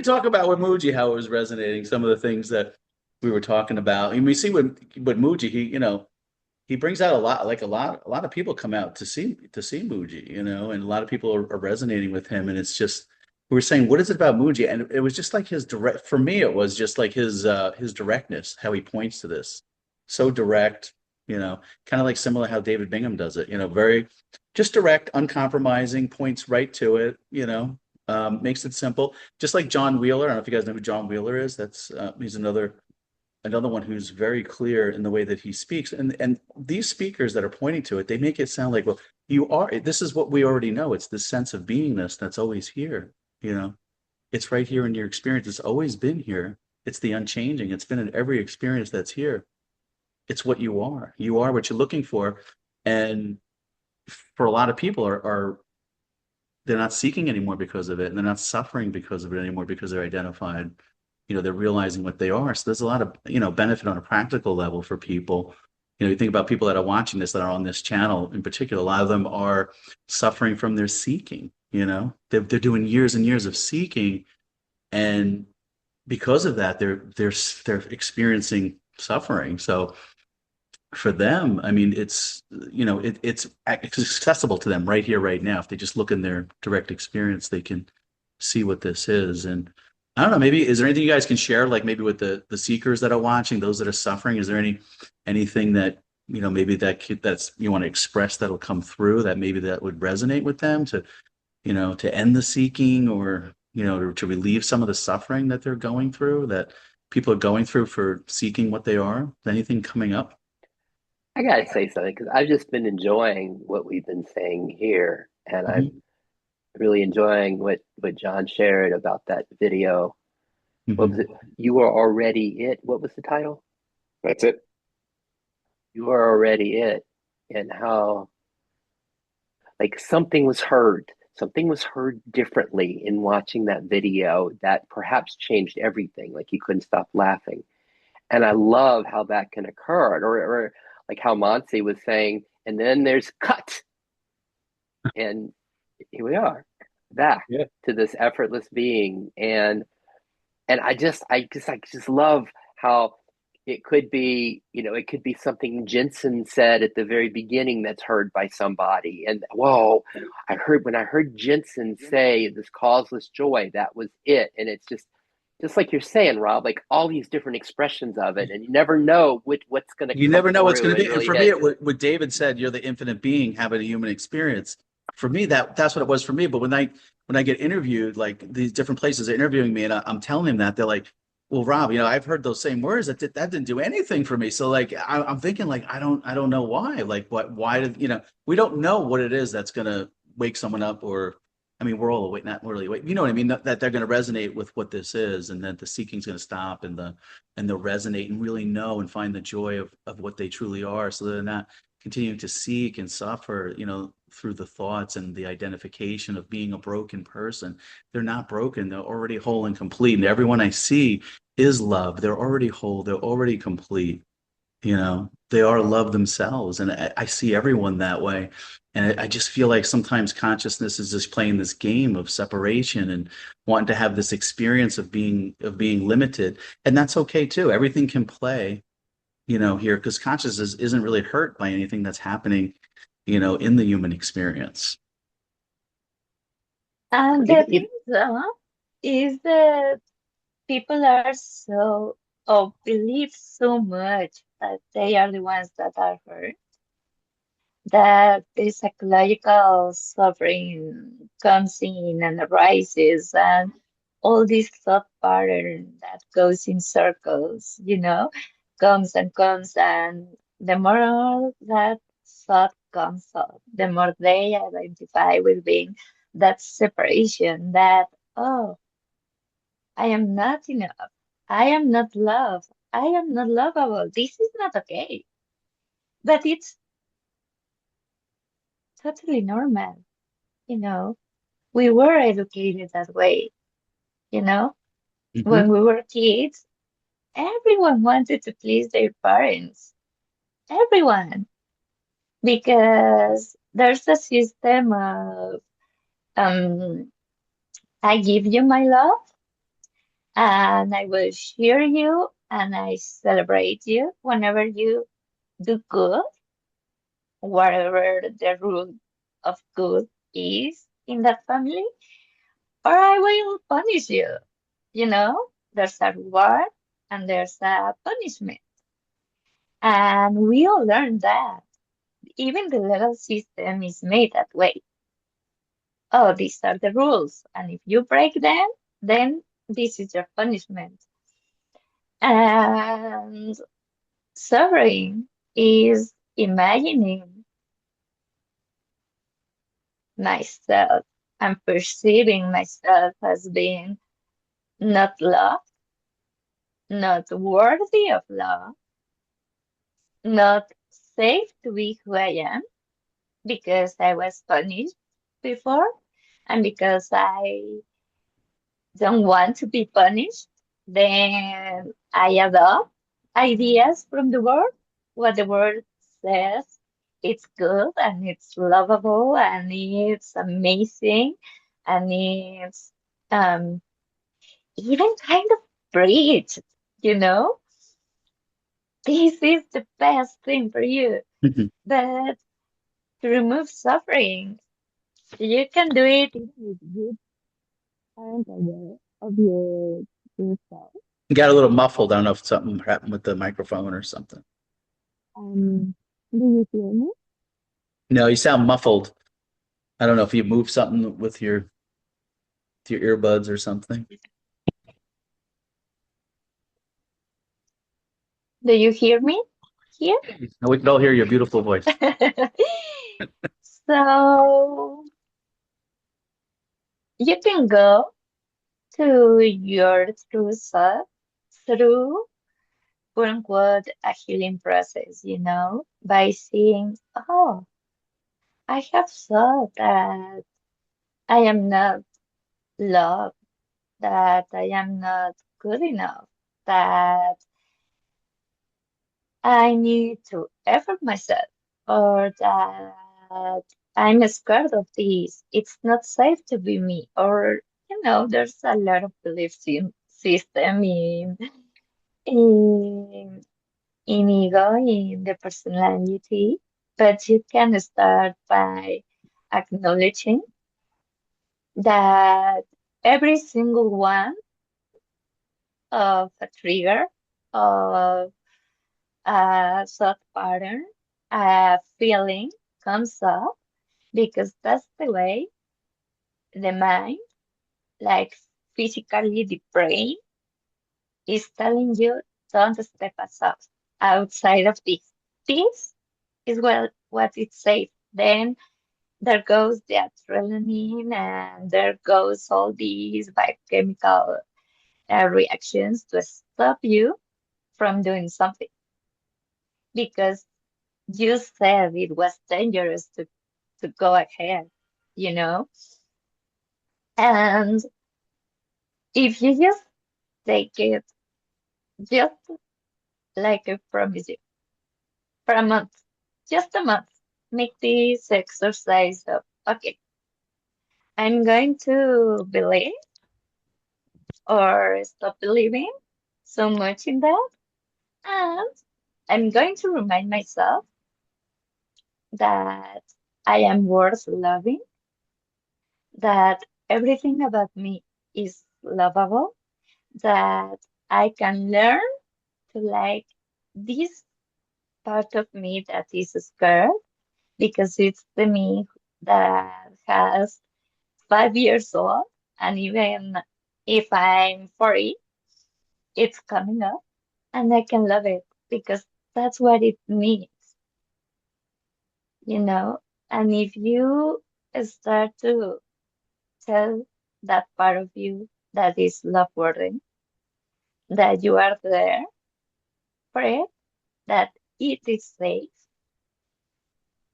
talk about with Muji how it was resonating, some of the things that we were talking about. And we see with Muji, he brings out a lot, like a lot of people come out to see Muji, and a lot of people are resonating with him. And it's just we were saying, what is it about Muji? And it was just like his direct. For me, it was just like his directness, how he points to this, so direct. Kind of like similar how David Bingham does it. Very just direct, uncompromising, points right to it. Makes it simple. Just like John Wheeler. I don't know if you guys know who John Wheeler is. He's another one who's very clear in the way that he speaks. And these speakers that are pointing to it, they make it sound like, well, this is what we already know. It's this sense of beingness that's always here. It's right here in your experience. It's always been here. It's the unchanging. It's been in every experience that's here. It's what you are. You are what you're looking for. And for a lot of people are they're not seeking anymore because of it, and they're not suffering because of it anymore because they're identified. They're realizing what they are. So there's a lot of benefit on a practical level for people. You think about people that are watching this, that are on this channel in particular. A lot of them are suffering from their seeking. They're doing years and years of seeking, and because of that, they're experiencing suffering. So for them, I mean, it's accessible to them right here, right now. If they just look in their direct experience, they can see what this is. And I don't know, maybe is there anything you guys can share, like maybe with the seekers that are watching, those that are suffering? Is there anything that maybe that's you want to express that'll come through that maybe that would resonate with them to end the seeking, or to relieve some of the suffering that they're going through, that people are going through for seeking what they are? Anything coming up? I gotta say something because I've just been enjoying what we've been saying here, and I'm Hmm. really enjoying what John shared about that video. What was Hmm. it? You are already it. What was the title? That's it. you are already it, and how like something was heard differently in watching that video that perhaps changed everything. Like you couldn't stop laughing. And I love how that can occur, or like how Monsi was saying, and then there's cut, and here we are, back Yeah. to this effortless being, and I just love how it could be, it could be something Jensen said at the very beginning that's heard by somebody, and whoa, when I heard Jensen say this causeless joy, that was it, and it's just like you're saying, Rob, like all these different expressions of it, and you never know what's going to You come never know what's through going to and be. And really for me, hit. what David said, you're the infinite being having a human experience. For me, that's what it was for me. But when I get interviewed, like these different places are interviewing me, and I'm telling them that, they're like, "Well, Rob, I've heard those same words. That didn't do anything for me." So like, I'm thinking like, I don't know why. Like, why did we don't know what it is that's going to wake someone up, or I mean, we're all awake, not really awake. You know what I mean? That they're going to resonate with what this is, and that the seeking's going to stop, and they'll resonate and really know and find the joy of what they truly are, so they're not continuing to seek and suffer, through the thoughts and the identification of being a broken person. They're not broken. They're already whole and complete. And everyone I see is love. They're already whole. They're already complete. They are love themselves. And I see everyone that way. And I just feel like sometimes consciousness is just playing this game of separation and wanting to have this experience of being limited. And that's okay too. Everything can play, here, because consciousness isn't really hurt by anything that's happening, in the human experience. And the Even, thing is that people are so, or believe so much that they are the ones that are hurt, that the psychological suffering comes in and arises, and all this thought pattern that goes in circles, comes, and the more that thought comes up, the more they identify with being that separation, that, oh, I am not enough. I am not loved. I am not lovable. This is not okay. But it's totally normal, you know. We were educated that way, you know. Hmm. When we were kids, everyone wanted to please their parents. Everyone. Because there's a system of um I give you my love and I will share you and I celebrate you whenever you do good, whatever the rule of good is in that family, or I will punish you. There's a reward and there's a punishment. And we all learn that. Even the legal system is made that way. Oh, these are the rules. And if you break them, then this is your punishment. And suffering is imagining myself and perceiving myself as being not loved, not worthy of love, not safe to be who I am because I was punished before and because I don't want to be punished. Then I adopt ideas from the world, what the world says. It's good and it's lovable and it's amazing and it's um, even kind of preached, you know? This is the best thing for you. But to remove suffering, you can do it even if you aren't aware of your true self. Got a little muffled. I don't know if something happened with the microphone or something. Do you hear me? No, you sound muffled. I don't know if you moved something with your earbuds or something. Do you hear me here? No, we can all hear your beautiful voice. So you can go to your true self through quote unquote a healing process, by seeing, oh, I have thought that I am not loved, that I am not good enough, that I need to effort myself, or that I'm scared of this. It's not safe to be me, or there's a lot of beliefs in system in in ego, in the personality, but you can start by acknowledging that every single one of a trigger, of a thought pattern, a feeling comes up because that's the way the mind, like physically the brain, is telling you, don't step outside of this. This is what it says. Then there goes the adrenaline, and there goes all these biochemical reactions to stop you from doing something because you said it was dangerous to go ahead, you know? And if you just take it, just like I promise you, for a month, just a month, make this exercise of, okay, I'm going to believe or stop believing so much in that. And I'm going to remind myself that I am worth loving, that everything about me is lovable, that I can learn to like this part of me that is scared because it's the me that has 5 years old. And even if I'm 40, it's coming up and I can love it because that's what it needs, you know? And if you start to tell that part of you that is love worthy, that you are there for it, that it is safe,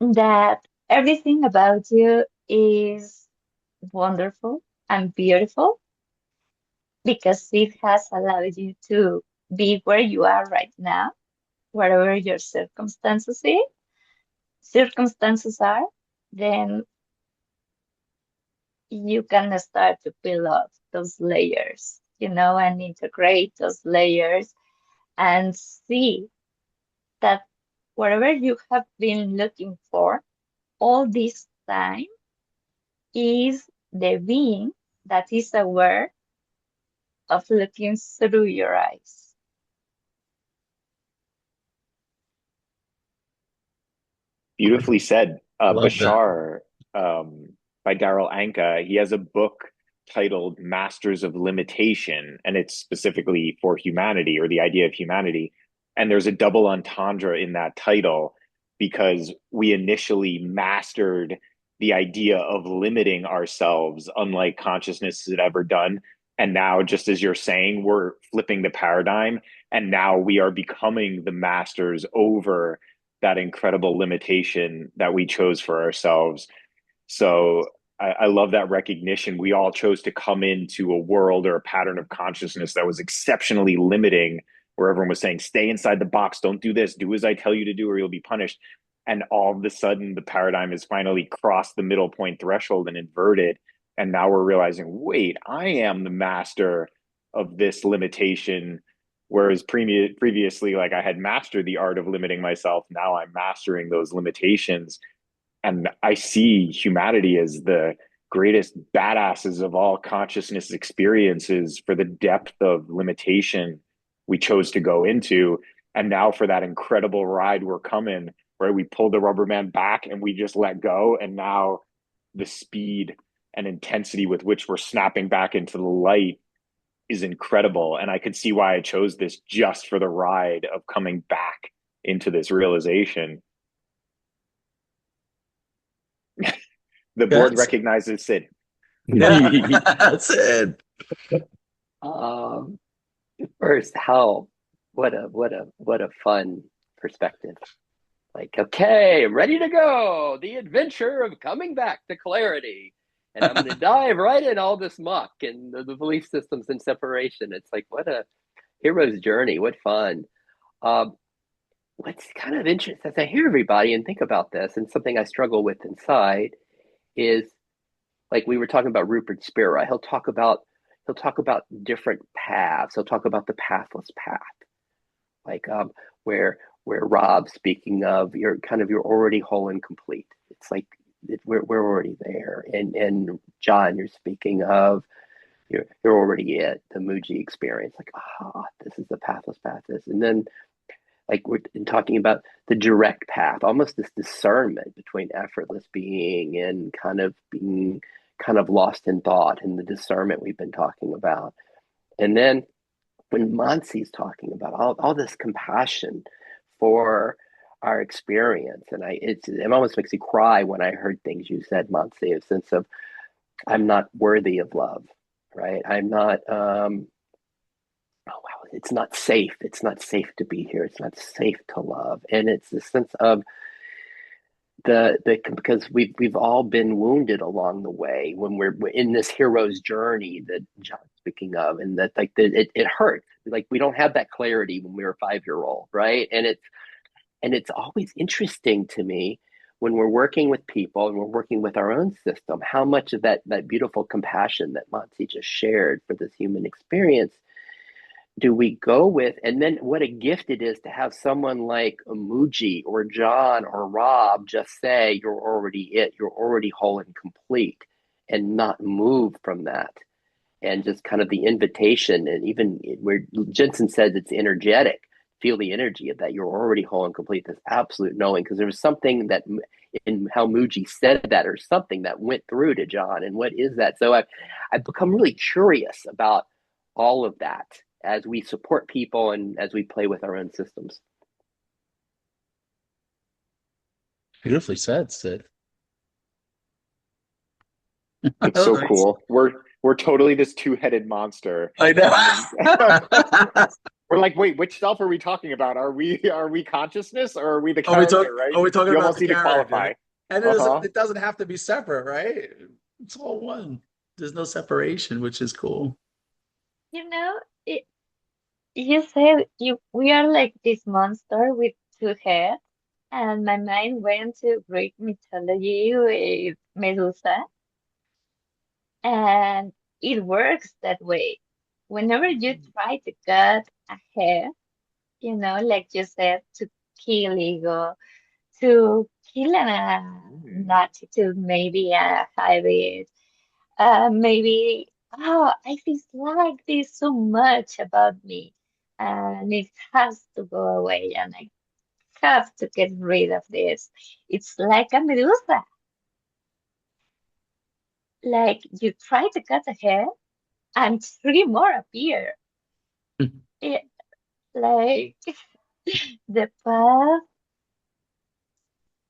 that everything about you is wonderful and beautiful because it has allowed you to be where you are right now, whatever your circumstances are, then you can start to peel off those layers, and integrate those layers and see that whatever you have been looking for all this time is the being that is aware of looking through your eyes. Beautifully said. Love that. Bashar, by Darrell Anka, he has a book titled Masters of Limitation, and it's specifically for humanity or the idea of humanity. And there's a double entendre in that title because we initially mastered the idea of limiting ourselves, unlike consciousness had ever done. And now, just as you're saying, we're flipping the paradigm, and now we are becoming the masters over that incredible limitation that we chose for ourselves. So I love that recognition. We all chose to come into a world or a pattern of consciousness that was exceptionally limiting, where everyone was saying, stay inside the box, don't do this, do as I tell you to do, or you'll be punished. And all of a sudden, the paradigm has finally crossed the middle point threshold and inverted. And now we're realizing, wait, I am the master of this limitation. Whereas previously, like I had mastered the art of limiting myself, now I'm mastering those limitations. And I see humanity as the greatest badasses of all consciousness experiences for the depth of limitation we chose to go into. And now for that incredible ride we're coming, right? We pulled the rubber band back and we just let go. And now the speed and intensity with which we're snapping back into the light is incredible. And I could see why I chose this just for the ride of coming back into this realization. The board Yes. recognizes Sid. Yeah, that's it. Um, First, how what a fun perspective. Like, okay, I'm ready to go. The adventure of coming back to clarity. And I'm going to dive right in all this muck and the belief systems and separation. It's like, what a hero's journey. What fun. Um, what's kind of interesting as I hear everybody and think about this, and something I struggle with inside is like we were talking about Rupert Spira. He'll talk about different paths. He'll talk about the pathless path, like where Rob speaking of you're already whole and complete. It's like we're already there, and John, you're speaking of you're already it, the Muji experience. Like this is the pathless path. This, and then like we're talking about the direct path, almost this discernment between effortless being and kind of being kind of lost in thought, and the discernment we've been talking about. And then when Monsi's talking about all this compassion for our experience, and it almost makes me cry when I heard things you said, Monsi, a sense of I'm not worthy of love, right? I'm not oh wow, it's not safe to be here, it's not safe to love. And it's the sense of the because we've all been wounded along the way when we're in this hero's journey that John's speaking of, and that like it hurts. Like we don't have that clarity when we were 5 year old, right? And it's always interesting to me when we're working with people and we're working with our own system, how much of that beautiful compassion that Monty just shared for this human experience do we go with? And then what a gift it is to have someone like Muji or John or Rob just say, you're already it, you're already whole and complete, and not move from that. And just kind of the invitation, and even where Jensen says it's energetic, feel the energy of that. You're already whole and complete, this absolute knowing, because there was something that in how Muji said that, or something that went through to John. And what is that? So I've become really curious about all of that as we support people and as we play with our own systems. Beautifully said, Sid. It's so cool. We're totally this two-headed monster. I know. We're like, wait, which self are we talking about? Are we consciousness, or are we the Are we talking? character, right? Are we talking You about almost the need to character? qualify. And Uh-huh. it doesn't have to be separate, right? It's all one. There's no separation, which is cool. You know, it, you said we are like this monster with two heads, and my mind went to Greek mythology with Medusa, and it works that way. Whenever you try to cut a head, like you said, to kill ego, to kill an attitude, maybe a habit, maybe, oh, I dislike this so much about me, and it has to go away, and I have to get rid of this. It's like a Medusa. Like you try to cut a hair, and three more appear. It, like the path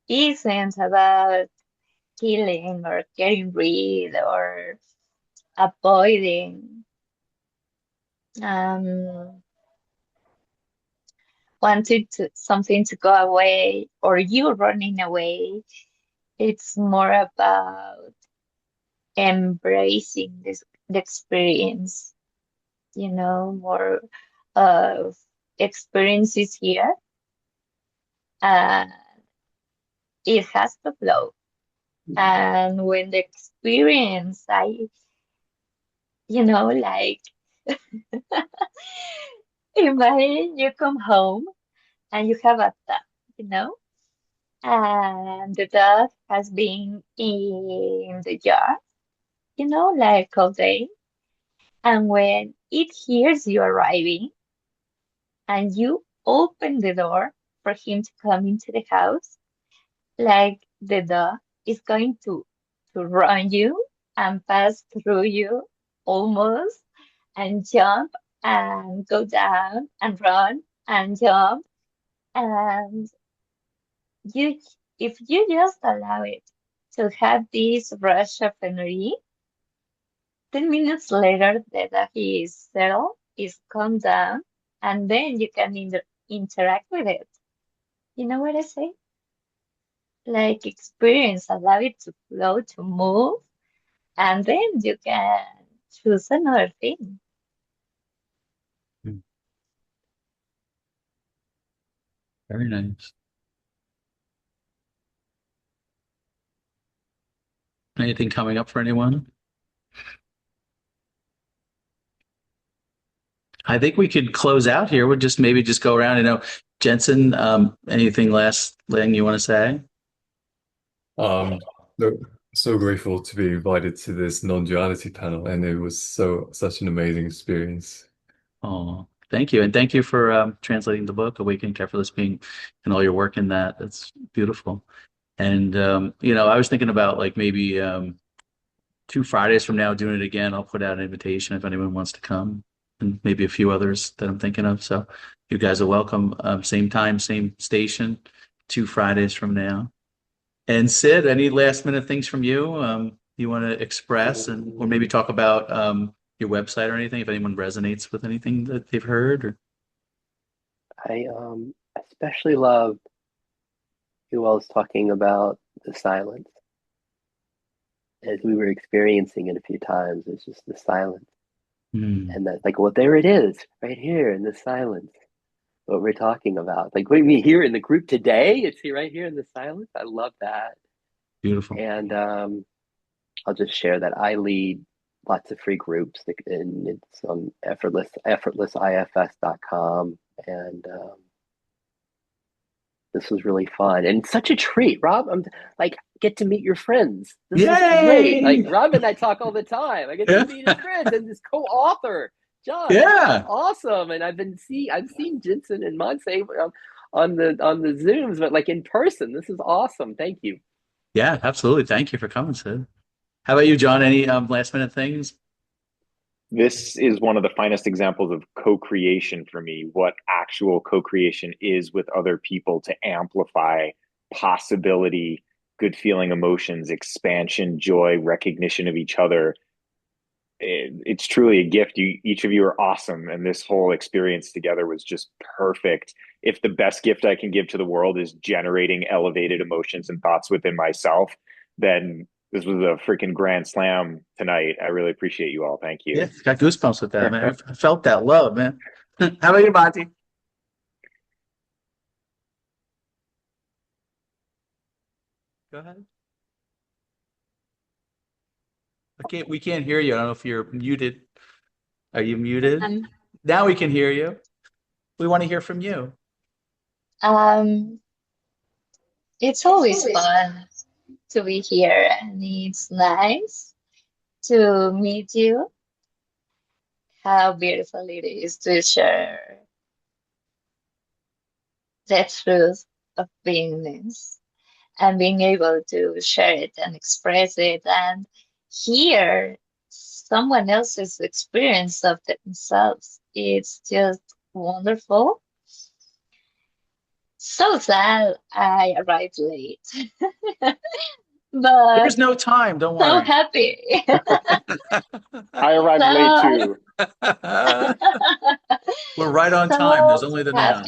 isn't about killing or getting rid or avoiding. Um, wanted to something to go away or you running away. It's more about embracing the experience, more of experiences here. Uh, it has to flow. And when the experience, like imagine you come home and you have a dog, you know, and the dog has been in the yard, like all day. And when it hears you arriving and you open the door for him to come into the house, like the dog is going to run you and pass through you almost and jump and go down and run and jump. And you, if you just allow it to have this rush of energy, 10 minutes later, the dog is settled, is calmed down, and then you can interact with it. You know what I say? Like experience, allow it to flow, to move, and then you can choose another thing. Very nice. Anything coming up for anyone? I think we could close out here. We'll just maybe just go around. Jensen, anything last thing you want to say? Um, so, so grateful to be invited to this non-duality panel, and it was such an amazing experience. Oh, thank you. And thank you for translating the book, Awakening to Effortless Being, and all your work in that. That's beautiful. And, I was thinking about like maybe 2 Fridays from now doing it again. I'll put out an invitation if anyone wants to come, and maybe a few others that I'm thinking of. So you guys are welcome. Same time, same station, 2 Fridays from now. And Sid, any last minute things from you you want to express, and or maybe talk about your website or anything if anyone resonates with anything that they've heard? Or I especially love who I was talking about the silence. As we were experiencing it a few times, it's just the silence. And that's like, well, there it is, right here in the silence. What we're talking about. Like what we hear in the group today, it's here right here in the silence. I love that. Beautiful. And I'll just share that I lead lots of free groups, and it's on effortlessifs.com. And this was really fun and such a treat, Rob. I'm like, get to meet your friends. This is great. Like Rob and I talk all the time. I get to meet his friends and this co-author, John. Yeah, awesome. And I've seen Jensen and Monserrat on the Zooms, but like in person. This is awesome. Thank you. Yeah, absolutely. Thank you for coming, Sid. How about you, John? Any last minute things? This is one of the finest examples of co-creation for me, what actual co-creation is with other people to amplify possibility, good feeling emotions, expansion, joy, recognition of each other. It's truly a gift. Each of you are awesome, and this whole experience together was just perfect. If the best gift I can give to the world is generating elevated emotions and thoughts within myself, then this was a freaking grand slam tonight. I really appreciate you all. Thank you. Yeah, got goosebumps with that, man. I felt that love, man. How about you, Monty? Go ahead. We can't hear you. I don't know if you're muted. Are you muted? Now we can hear you. We want to hear from you. It's always fun to be here, and it's nice to meet you. How beautiful it is to share the truth of beingness and being able to share it and express it and hear someone else's experience of themselves. It's just wonderful. So sad I arrived late. But there's no time, don't worry. So happy. I arrived late too. We're right on time. There's only the now.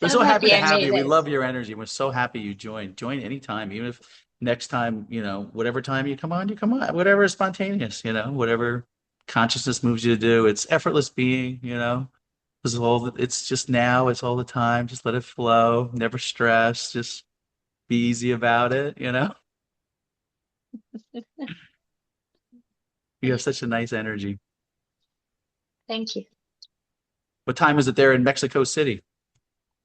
We're so happy to have you. We love your energy. We're so happy you joined. Join anytime, even if next time, whatever time you come on, whatever is spontaneous, whatever consciousness moves you to do. It's effortless being, it's just now, it's all the time. Just let it flow, never stress, just be easy about it, You have such a nice energy. Thank you. What time is it there in Mexico City?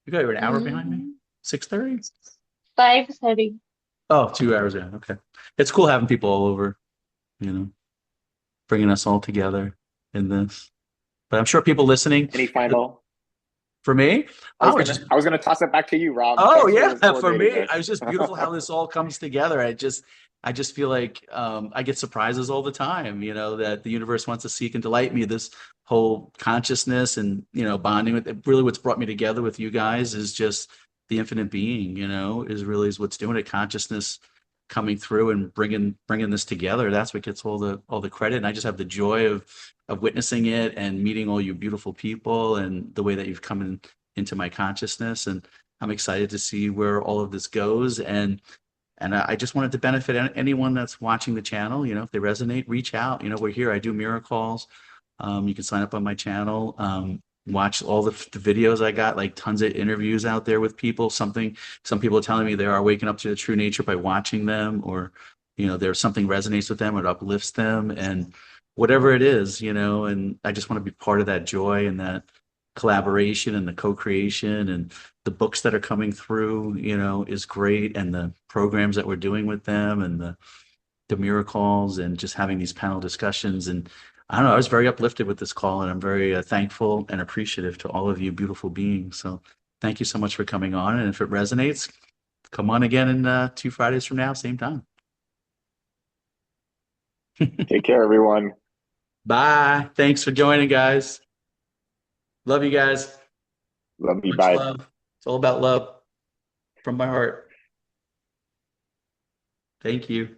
You're an hour behind me? 6:30? 5:30. Oh, 2 hours in. Okay. It's cool having people all over, bringing us all together in this. But I'm sure people listening. Any final? For me? I was going to toss it back to you, Rob. Oh, yeah. For me, it was just beautiful how this all comes together. I just feel like I get surprises all the time, that the universe wants to seek and delight me. This whole consciousness and, bonding with it. Really what's brought me together with you guys is just the infinite being, is what's doing it. Consciousness coming through and bringing this together. That's what gets all the credit. And I just have the joy of witnessing it and meeting all you beautiful people and the way that you've come into my consciousness. And I'm excited to see where all of this goes. And I just wanted to benefit anyone that's watching the channel. You know, if they resonate, reach out. You know, we're here. I do miracles. You can sign up on my channel. Watch all the videos I got, like tons of interviews out there with people. Some people are telling me they are waking up to their true nature by watching them, or, you know, there's something resonates with them or it uplifts them, and whatever it is, you know, and I just want to be part of that joy and that collaboration and the co-creation, and the books that are coming through, you know, is great. And the programs that we're doing with them, and the miracles, and just having these panel discussions. And I don't know, I was very uplifted with this call, and I'm very thankful and appreciative to all of you beautiful beings. So thank you so much for coming on. And if it resonates, come on again in 2 Fridays from now, same time. Take care, everyone. Bye. Thanks for joining, guys. Love you guys. Love you. Much Bye. love. It's all about love from my heart. Thank you.